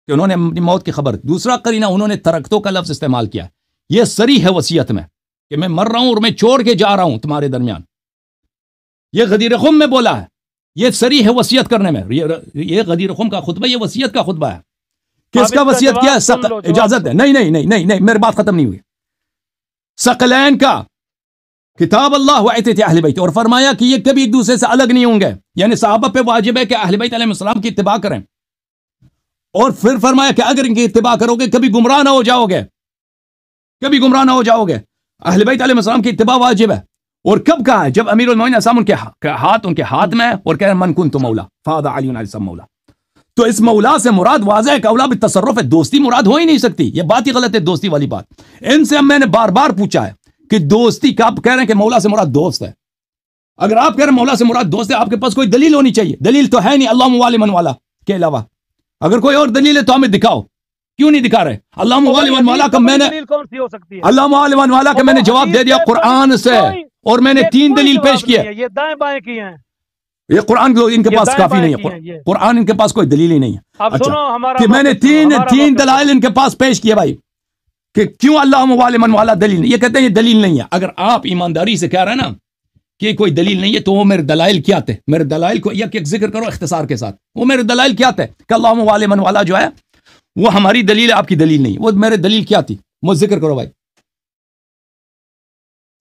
کہ انہوں نے اپنی موت کی خبر. دوسرا قرینہ انہوں نے ترکتوں کا لفظ استعمال کیا. یہ صریح ہے وصیت میں کہ میں مر رہا ہوں اور میں چھوڑ کے جا رہا ہوں تمہارے درمیان. یہ غدیر خم میں بولا ہے, یہ صریح ہے وصیت کرنے میں. یہ غدیر خم کا خطبہ, یہ وصیت کا خطبہ ہے. کس کا وصیت کیا ہے؟ اجازت ہے, نہیں میری بات ختم نہیں ہوئی. ثقلین کا کتاب اللہ وعطیت اہل بیت, اور فرمایا کہ یہ کبھی ایک دوسرے سے الگ نہیں ہوں گے, یعنی صحابہ پہ واجب ہے کہ اہل بیت علیہ السلام کی اتباع کریں. اور پھر فرمایا کہ اگر ان کی اتباع کرو گے کبھی گمراہ نہ ہو جاؤ گے, اہل بیت علیہ السلام کی اتباع واجب ہے. اور کب کہا ہے؟ جب امیر المومنین اسلام ان کے ہاتھ میں اور کہہ رہے من کنت مولا فہذا علی علیہ السلام مولا. تو اس مولا سے مراد واضح ہے کہ اولا بالتصرف ہے, دوستی مراد ہو ہی نہیں سکتی. یہ بات ہی غلط ہے, دوستی والی بات. ان سے میں نے بار بار پوچھا ہے کہ دوستی کا, کہہ رہے ہیں کہ مولا سے مراد دوست ہے. اگر آپ کہہ رہے مولا سے مراد دوست ہے، آپ کے پاس کوئی دلیل ہونی چاہیے. دلیل تو ہے نہیں اللہ والی من والا کے علاوہ. اگر کوئی اور دلیل ہے تو ہمیں دکھاؤ. کیوں نہیں دکھا رہے؟ اللہ والی من والا کا میں نے اللہ والی من والا کا میں نے جواب دے دیا قرآن سے، اور میں نے 3 دلیل پیش کی ہے. یہ دائیں بائیں کی ہیں. یہ قرآن ان کے پاس کافی نہیں ہے. قرآن ان کے پاس کوئی دلیل ہی نہیں ہے. اب سنو ہمارا کہ میں نے تین دلائل ان کے پاس پیش کیے بھائی کہ کیوں اللہ والی من والا دلیل نہیں. یہ کہتے ہیں یہ دلیل نہیں ہے. اگر آپ ایمانداری سے کہہ رہے ہیں نا کہ کوئی دلیل نہیں ہے تو وہ میرے دلائل کیا تھے؟ میرے دلائل کو ایک ذکر کرو اختصار کے ساتھ. وہ میرے دلائل کیا تھے کہ اللہ والی من والا جو ہے وہ ہماری دلیل ہے، آپ کی دلیل نہیں. وہ میرے دلیل کیا تھی؟ مجھ ذکر کرو بھائی،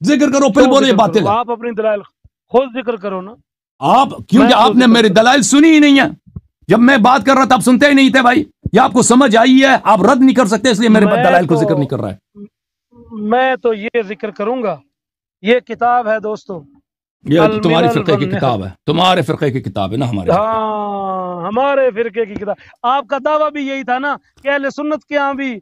ذکر کرو. پھر بولو یہ باتیں آپ اپنی دلائل خود ذکر کرو نا. آپ کیونکہ آپ نے میری دلائل سنی ہی نہیں ہے. جب میں بات کر رہا تھا آپ سنتے ہی نہیں تھے بھائی. یا آپ کو سمجھ آئی ہے، آپ رد نہیں کر سکتے اس لیے میرے دلائل کو ذکر نہیں کر رہا ہے. میں تو یہ ذکر کروں گا. یہ کتاب ہے دوستو، یہ تو تمہاری فرقے کی کتاب ہے، تمہارے فرقے کی کتاب ہے نا ہمارے. ہاں ہمارے فرقے کی کتاب. آپ کا دعویٰ بھی یہی تھا نا کہ اہل سنت کے ہاں بھی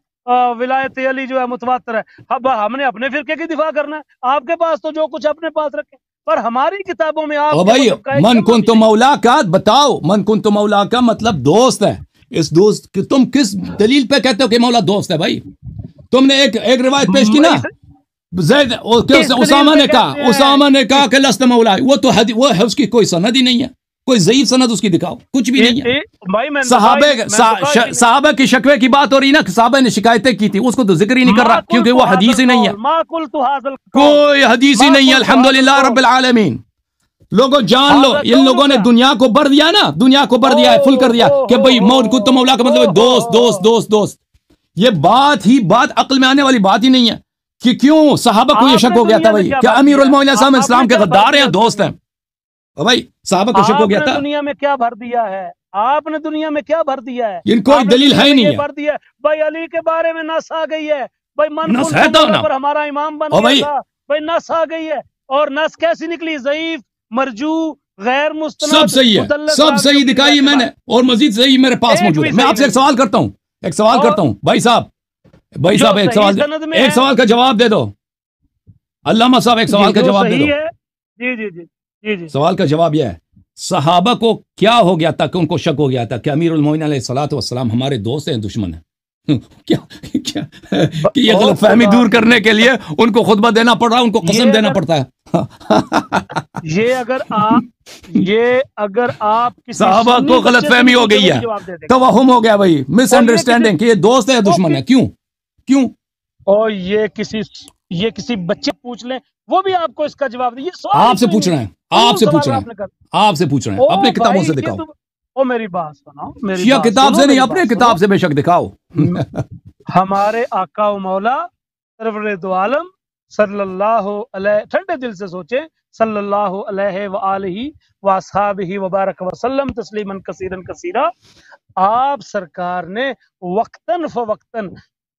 ولایت علی جو ہے متواتر ہے. اب ہم نے اپنے فرقے کی دفاع کرنا ہے. آپ کے پاس تو جو کچھ اپنے پاس رکھے، پر ہماری کتابوں میں آپ بھائی من کنت مولا کا بتاؤ. من کنت مولا کا مطلب دوست ہے. اس دوست تم کس دلیل پہ کہتے ہو کہ مولا دوست ہے بھائی؟ تم نے ایک روایت پیش کی نا، زید اسامہ نے کہا کہ لست مولا. وہ ہے اس کی کوئی سند ہی نہیں ہے. کوئی ضعیف سند اس کی دکھاؤ، کچھ بھی نہیں ہے. صحابہ کی شکوے کی بات ہو رہی نا، صحابہ نے شکایتیں کی تھی، اس کو تو ذکر ہی نہیں کر رہا کیونکہ وہ حدیث ہی نہیں ہے. کوئی حدیث ہی نہیں ہے. الحمدللہ رب العالمین. لوگوں جان لو، ان لوگوں نے دنیا کو بھر دیا نا، دنیا کو بھر دیا ہے، فل کر دیا کہ بھائی کنت مولا کا مطلب دوست دوست دوست دوست. یہ بات عقل میں آنے والی بات ہی نہیں ہے. کہ کیوں صحابہ کو یہ شک ہو گیا تھا بھائی کہ امیر المومنین صاحب اسلام کے غدار ہیں، دوست ہیں بھائی. صحابہ کو شک ہو گیا تھا. دنیا میں کیا بھر دیا ہے؟ آپ نے دنیا میں کیا بھر دیا ہے؟ ان کوئی دلیل ہے ہی نہیں ہے. بھر دیا بھائی علی کے بارے میں نص آ گئی ہے بھائی. نص ہے تو پر ہمارا امام بن گیا تھا بھائی. نص آ گئی ہے، اور نص کیسی نکلی؟ ضعیف، مرجو، غیر مستند. سب صحیح ہے، سب صحیح دکھائی میں نے، اور مزید صحیح میرے پاس موجود ہے. میں آپ سے ایک سوال کرتا ہوں بھائی صاحب ایک سوال کا جواب دے دو. علامہ صاحب ایک سوال کا جواب دے دو. جی سوال کا جواب یہ ہے، صحابہ کو کیا ہو گیا تھا کہ ان کو شک ہو گیا تھا کہ امیر المومنین علیہ الصلوۃ والسلام ہمارے دوست ہیں دشمن ہیں؟ کیا کہ یہ غلط فہمی دور کرنے کے لیے ان کو خطبہ دینا پڑ رہا ہے، ان کو قسم دینا پڑتا ہے. یہ اگر آپ صحابہ کو غلط فہمی ہو گئی ہے، توہم ہو گیا بھائی، مس انڈرسٹینڈنگ کہ یہ دوست ہے دشمن ہے. کیوں؟ اور یہ کسی بچے پوچھ لیں، وہ بھی آپ کو اس کا جواب دے. آپ سے پوچھ رہے ہیں، آپ سے پوچھ رہے ہیں اپنے کتابوں سے دکھاؤ. میری بات سنو. شیعہ کتاب سے نہیں، اپنے کتاب سے بے شک دکھاؤ. ہمارے آقا و مولا سرور دو عالم صلی اللہ علیہ، ٹھنڈے دل سے سوچیں، صلی اللہ علیہ وآلہ واصحابہ وبارک وسلم تسلیما کثیرا کثیرا. آپ سرکار نے وقتاً فوقتاً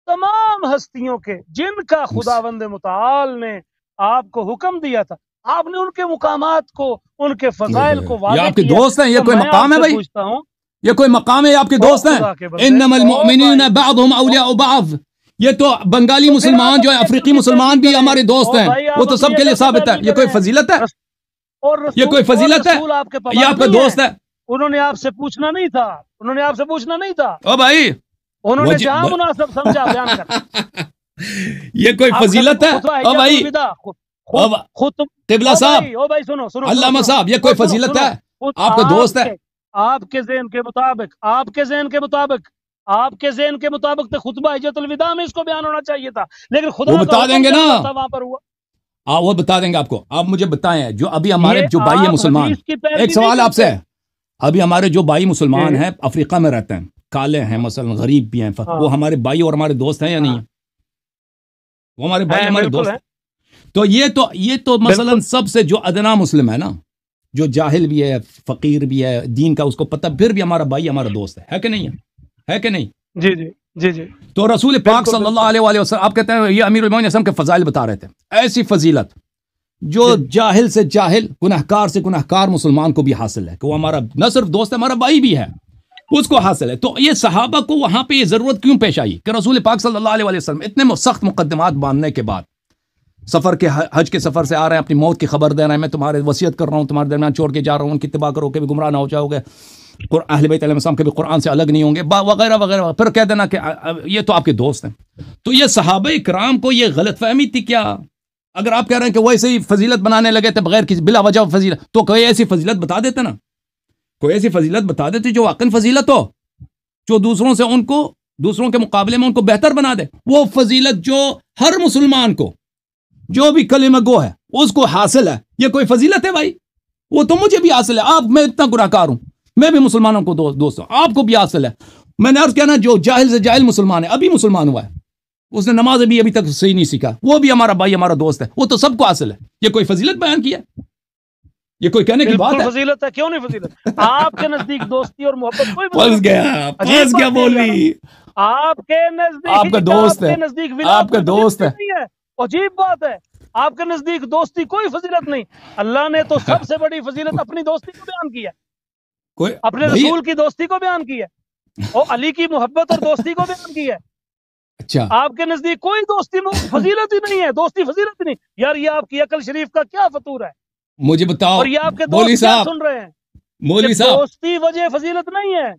تمام ہستیوں کے جن کا خداوند متعال نے آپ کو حکم دیا تھا، آپ نے ان کے مقامات کو، ان کے فضائل کو واضح کیا. یہ آپ کے دوست ہیں؟ یہ کوئی مقام ہے بھائی؟ یہ کوئی مقام ہے؟ آپ کے دوست ہیں؟ انما المؤمنین بعضهم اولیاء بعض. یہ تو بنگالی مسلمان جو ہے، افریقی مسلمان بھی ہمارے دوست ہیں، وہ تو سب کے لیے ثابت ہے. یہ کوئی فضیلت ہے؟ یہ کوئی فضیلت ہے؟ یہ آپ کا دوست ہے؟ انہوں نے آپ سے پوچھنا نہیں تھا. او بھائی انہوں نے جہاں مناسب سمجھا بیان کر. یہ کوئی فضیلت ہے؟ او بھائی قبلہ صاحب، علامہ صاحب، یہ کوئی فضیلت ہے؟ آپ کا دوست ہے. آپ کے ذہن کے مطابق تو خطبہ حجۃ الوداع میں اس کو بیان ہونا چاہیے تھا، لیکن خدا وہ بتا دیں گے نا، وہاں پر ہوا. وہ بتا دیں گے آپ کو. آپ مجھے بتائیں، جو ابھی ہمارے جو بھائی ہیں مسلمان، ایک سوال آپ سے ہے، ابھی ہمارے جو بھائی مسلمان ہیں افریقہ میں رہتے ہیں، کالے ہیں مثلا، غریب بھی ہیں، وہ ہمارے بھائی اور ہمارے دوست ہیں یا نہیں؟ وہ ہمارے بھائی ہمارے دوست ہیں. تو یہ تو مثلا سب سے جو ادنا مسلم ہے نا، جو جاہل بھی ہے، فقیر بھی ہے، دین کا اس کو پتہ، پھر بھی ہمارا بھائی ہمارا دوست ہے کہ نہیں ہے کہ نہیں؟ جی. تو رسول پاک صلی اللہ علیہ وسلم، آپ کہتے ہیں یہ امیر المومنین اسلام کے فضائل بتا رہے تھے. ایسی فضیلت جو جاہل سے جاہل، گناہکار سے گناہکار مسلمان کو بھی حاصل ہے کہ وہ ہمارا نہ صرف دوست ہے، ہمارا بھائی بھی ہے، اس کو حاصل ہے. تو یہ صحابہ کو وہاں پہ یہ ضرورت کیوں پیش آئی کہ رسول پاک صلی اللہ علیہ وسلم اتنے سخت مقدمات باندھنے کے بعد سفر کے حج کے سفر سے آ رہے ہیں، اپنی موت کی خبر دے رہے ہیں، میں تمہارے وصیت کر رہا ہوں، تمہارے درمیان چھوڑ کے جا رہا ہوں، ان کی اتباع کرو کہ بھی گمراہ نہ ہو جاؤ گے، اہل بیت علیہ السلام کے بھی قرآن سے الگ نہیں ہوں گے، وغیرہ وغیرہ. پھر کہہ دینا کہ یہ تو آپ کے دوست ہیں. تو یہ صحابہ کرام کو یہ غلط فہمی تھی کیا؟ اگر آپ کہہ رہے ہیں کہ وہ ایسے ہی فضیلت بنانے لگے تھے بغیر کسی بلا وجہ فضیلت، تو کوئی ایسی فضیلت بتا دیتے نا، کوئی ایسی فضیلت بتا دیتے جو واقعی فضیلت ہو، جو دوسروں کے مقابلے میں ان کو بہتر بنا دے. وہ فضیلت جو ہر مسلمان کو، جو بھی کلمہ گو ہے اس کو حاصل ہے، یہ کوئی فضیلت ہے بھائی؟ وہ تو مجھے بھی حاصل ہے. میں اتنا گناہ کار ہوں، میں بھی مسلمانوں کو دوست ہوں، آپ کو بھی حاصل ہے. میں نے عرض کیا نا، جو جاہل سے جاہل مسلمان ہے، ابھی مسلمان ہوا ہے، اس نے نماز ابھی تک صحیح نہیں سیکھا، وہ بھی ہمارا بھائی، ہمارا دوست ہے، وہ تو سب کو حاصل ہے. یہ کوئی فضیلت بیان کیا؟ یہ کوئی کہنے کی بات ہے؟ فضیلت ہے، کیوں نہیں فضیلت؟ آپ کے نزدیک دوستی اور محبت کوئی پھنس گیا بولی، آپ کے نزدیک آپ کا دوست ہے، آپ کا دوست ہے. عجیب بات ہے، آپ کے نزدیک دوستی کوئی فضیلت نہیں. اللہ نے تو سب سے بڑی فضیلت اپنی دوستی کو بیان کی ہے، اپنے رسول کی دوستی کو بیان کی ہے، اور علی کی محبت اور دوستی کو بیان کی ہے. اچھا، آپ کے نزدیک کوئی دوستی فضیلت ہی نہیں ہے، دوستی فضیلت ہی نہیں. یار یہ آپ کی عقل شریف کا کیا فطور ہے؟ مجھے بتاؤ. اور یہ آپ کے دوست کیا سن رہے ہیں؟ مولوی صاحب، دوستی وجہ فضیلت نہیں ہے.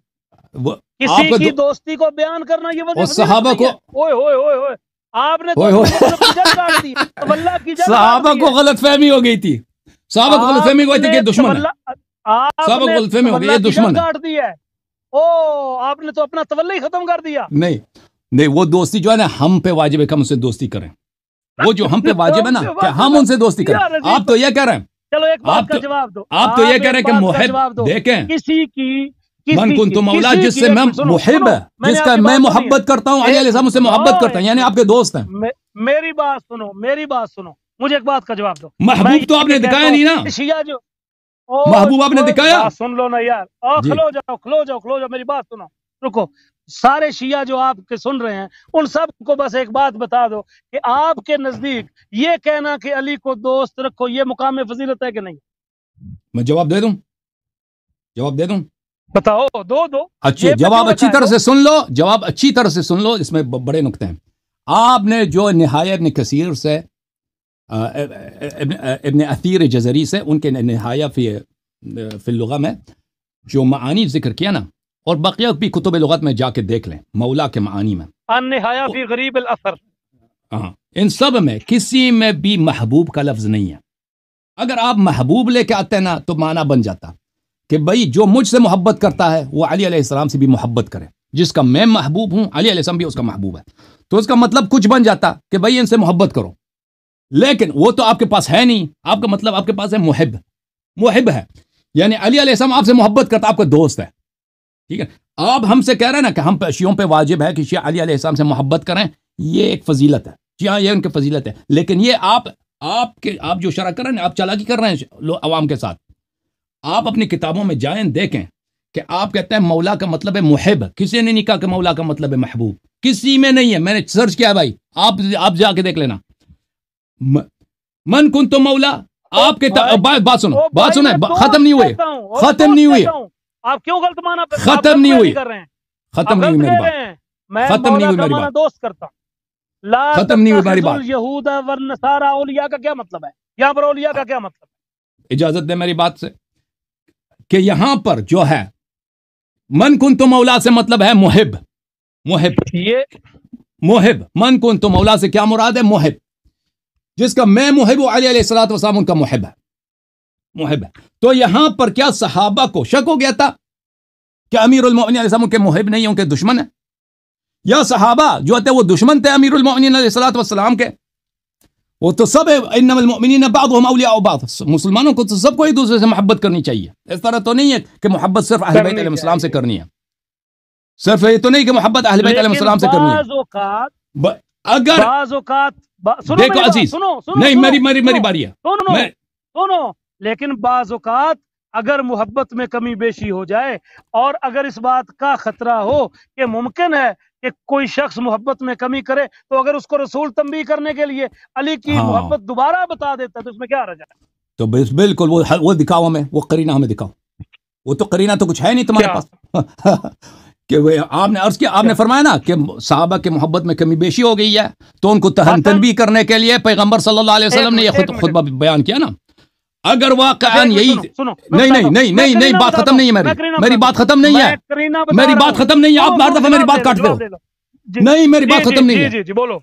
کسی کی دوستی کو بیان کرنا یہ وجہ صحابہ کو، آپ نے صحابہ کو غلط فہمی ہو گئی تھی، صحابہ کو غلط فہمی ہو گئی تھی کہ دشمن ہے، صحابہ کو غلط فہمی ہو گئی، یہ دشمن ہے. آپ نے تو اپنا تولی ختم کر دیا. نہیں، وہ دوستی جو ہے نا ہم پہ واجب ہے کہ ہم ان سے دوستی کریں. وہ جو ہم پہ واجب ہے نا کہ ہم ان سے دوستی کریں. آپ تو یہ کہہ رہے ہیں، چلو ایک بات کا جواب دو. آپ تو یہ کہہ رہے ہیں کہ محب، دیکھیں، کسی کی من کنت مولا، جس سے میں محب ہے، جس کا میں محبت کرتا ہوں، علی علیہ السلام سے محبت کرتا ہیں، یعنی آپ کے دوست ہیں. میری بات سنو، مجھے ایک بات کا جواب دو. محبوب تو آپ نے دکھایا نہیں نا، شیعہ جو محبوب آپ نے دکھایا. سن لو نا یار، کھلو جاؤ، میری بات سنو، رکو. سارے شیعہ جو آپ کے سن رہے ہیں، ان سب کو بس ایک بات بتا دو کہ آپ کے نزدیک یہ کہنا کہ علی کو دوست رکھو یہ مقام فضیلت ہے کہ نہیں؟ میں جواب دے دوں؟ بتاؤ، دو. اچھا، جواب اچھی طرح سے سن لو، جواب اچھی طرح سے سن لو، اس میں بڑے نکتے ہیں. آپ نے جو نہایہ ابن کثیر سے، ابن اثیر جزری سے، ان کے نہایہ فی اللغہ میں جو معانی ذکر کیا نا، اور بقیہ بھی کتب لغت میں جا کے دیکھ لیں، مولا کے معانی میں، النہایہ فی غریب الاثر، ان سب میں کسی میں بھی محبوب کا لفظ نہیں ہے. اگر آپ محبوب لے کے آتے ہیں نا تو معنی بن جاتا کہ بھائی جو مجھ سے محبت کرتا ہے وہ علی علیہ السلام سے بھی محبت کرے، جس کا میں محبوب ہوں علی علیہ السلام بھی اس کا محبوب ہے. تو اس کا مطلب کچھ بن جاتا کہ بھائی ان سے محبت کرو، لیکن وہ تو آپ کے پاس ہے نہیں. آپ کا مطلب آپ کے پاس ہے محب ہے، یعنی علی علیہ السلام آپ سے محبت کرتا، آپ کا دوست ہے. ٹھیک ہے، آپ ہم سے کہہ رہے ہیں نا کہ ہم شیعوں پہ واجب ہے کہ شیعہ علی علیہ السلام سے محبت کریں، یہ ایک فضیلت ہے، شیعہ یہ ان کی فضیلت ہے. لیکن یہ آپ جو شرح کر رہے ہیں، آپ چالاکی کر رہے ہیں عوام کے ساتھ. آپ اپنی کتابوں میں جائیں، دیکھیں کہ آپ کہتے ہیں مولا کا مطلب ہے محب. کسی نے نہیں کہا کہ مولا کا مطلب ہے محبوب، کسی میں نہیں ہے. میں نے سرچ کیا بھائی، آپ جا کے دیکھ لینا. من کنت مولا، آپ کے بات سنیں، ختم نہیں ہوئی. آپ کیوں غلط مانا ختم نہیں ہوئی میری بات، دوست کرتا ہوں. ختم نہیں ہوئی میری بات. یہود والنصارى اولیاء کا کیا مطلب ہے؟ یہاں پر اولیاء کا کیا مطلب ہے؟ اجازت دے میری بات سے کہ یہاں پر جو ہے من کنت مولا سے مطلب ہے محب. من کنت مولا سے کیا مراد ہے؟ محب. جس کا میں محب ہوں، علی علیہ الصلوۃ والسلام ان کا محب ہے. تو یہاں پر کیا صحابہ کو شک ہو گیا تھا کہ امیر المؤمنین علیہ السلام کے محب نہیں، ان کے دشمن ہیں؟ یا صحابہ جو تھے وہ دشمن تھے امیر المؤمنین علیہ الصلوۃ والسلام کے؟ وہ تو سب انما المؤمنین بعضهم اولیاء بعض. مسلمانوں کو تو سب کو ایک دوسرے سے محبت کرنی چاہیے. اس طرح تو نہیں ہے کہ محبت صرف اہل بیت علیہ السلام سے کرنی ہے، صرف یہ تو نہیں کہ محبت اہل بیت علیہ السلام سے کرنی ہے. اگر بعض اوقات دیکھو عزیز، نہیں میری باری ہے، سنو، لیکن بعض اوقات اگر محبت میں کمی بیشی ہو جائے، اور اگر اس بات کا خطرہ ہو کہ ممکن ہے کہ کوئی شخص محبت میں کمی کرے، تو اگر اس کو رسول تنبیہ کرنے کے لیے علی کی محبت دوبارہ بتا دیتا تو اس میں کیا رجا ہے؟ تو بالکل وہ دکھاؤ ہمیں، وہ قرینہ ہمیں دکھاؤ. وہ تو قرینہ تو کچھ ہے نہیں تمہارے پاس. کہ وہ آپ نے عرض کیا، آپ نے فرمایا نا کہ صحابہ کے محبت میں کمی بیشی ہو گئی ہے، تو ان کو تنبیہ کرنے کے لیے پیغمبر صلی اللہ علیہ وسلم نے یہ خطبہ بیان کیا نا. اگر واقعاً یہی نہیں بات ختم نہیں ہے، میری بات ختم نہیں ہے، میری بات ختم نہیں ہے، آپ ہر دفعہ میری بات کاٹتے ہو. نہیں میری بات ختم نہیں ہے، بولو.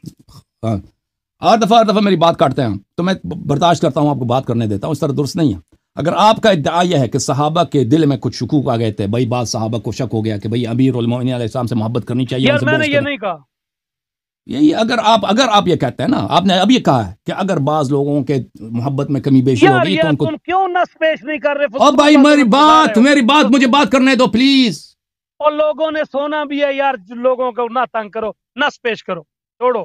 ہر دفعہ میری بات کاٹتے ہیں تو میں برداشت کرتا ہوں، آپ کو بات کرنے دیتا ہوں. اس طرح درست نہیں ہے. اگر آپ کا ادعا یہ ہے کہ صحابہ کے دل میں کچھ شکوک آ گئے تھے، بھائی بعض صحابہ کو شک ہو گیا کہ بھئی امیر المومنین علیہ السلام سے محبت کرنی چاہیے، یار میں نے یہ نہیں کہا. یہی اگر آپ یہ کہتے ہیں نا، آپ نے اب یہ کہا ہے کہ اگر بعض لوگوں کے محبت میں کمی بیشی ہوگی تو ان کو، تم کیوں نس پیش نہیں کر رہے؟ اور بھائی میری بات مجھے بات کرنے دو پلیز. اور لوگوں نے سونا بھی ہے یار، لوگوں کو نہ تنگ کرو، نس پیش کرو، چھوڑو.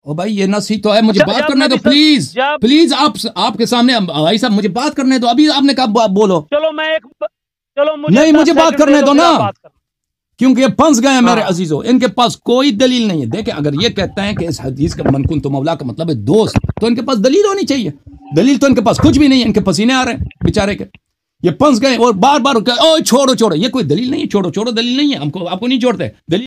او بھائی یہ نس ہی تو ہے، مجھے بات کرنے دو پلیز. آپ کے سامنے بھائی صاحب مجھے بات کرنے دو. ابھی آپ نے کہا بولو. چلو نہیں مجھے بات کرنے دو نا، کیونکہ یہ پھنس گئے ہیں میرے عزیزوں، ان کے پاس کوئی دلیل نہیں ہے. دیکھیں اگر یہ کہتے ہیں کہ اس حدیث کا من کنت مولا کا مطلب ہے دوست، تو ان کے پاس دلیل ہونی چاہیے. دلیل تو ان کے پاس کچھ بھی نہیں ہے، ان کے پسینے آ رہے ہیں بیچارے کے. یہ پھنس گئے اور بار بار چھوڑو، یہ کوئی دلیل نہیں ہے. چھوڑو دلیل نہیں ہے، آپ کو نہیں چھوڑتے دلیل.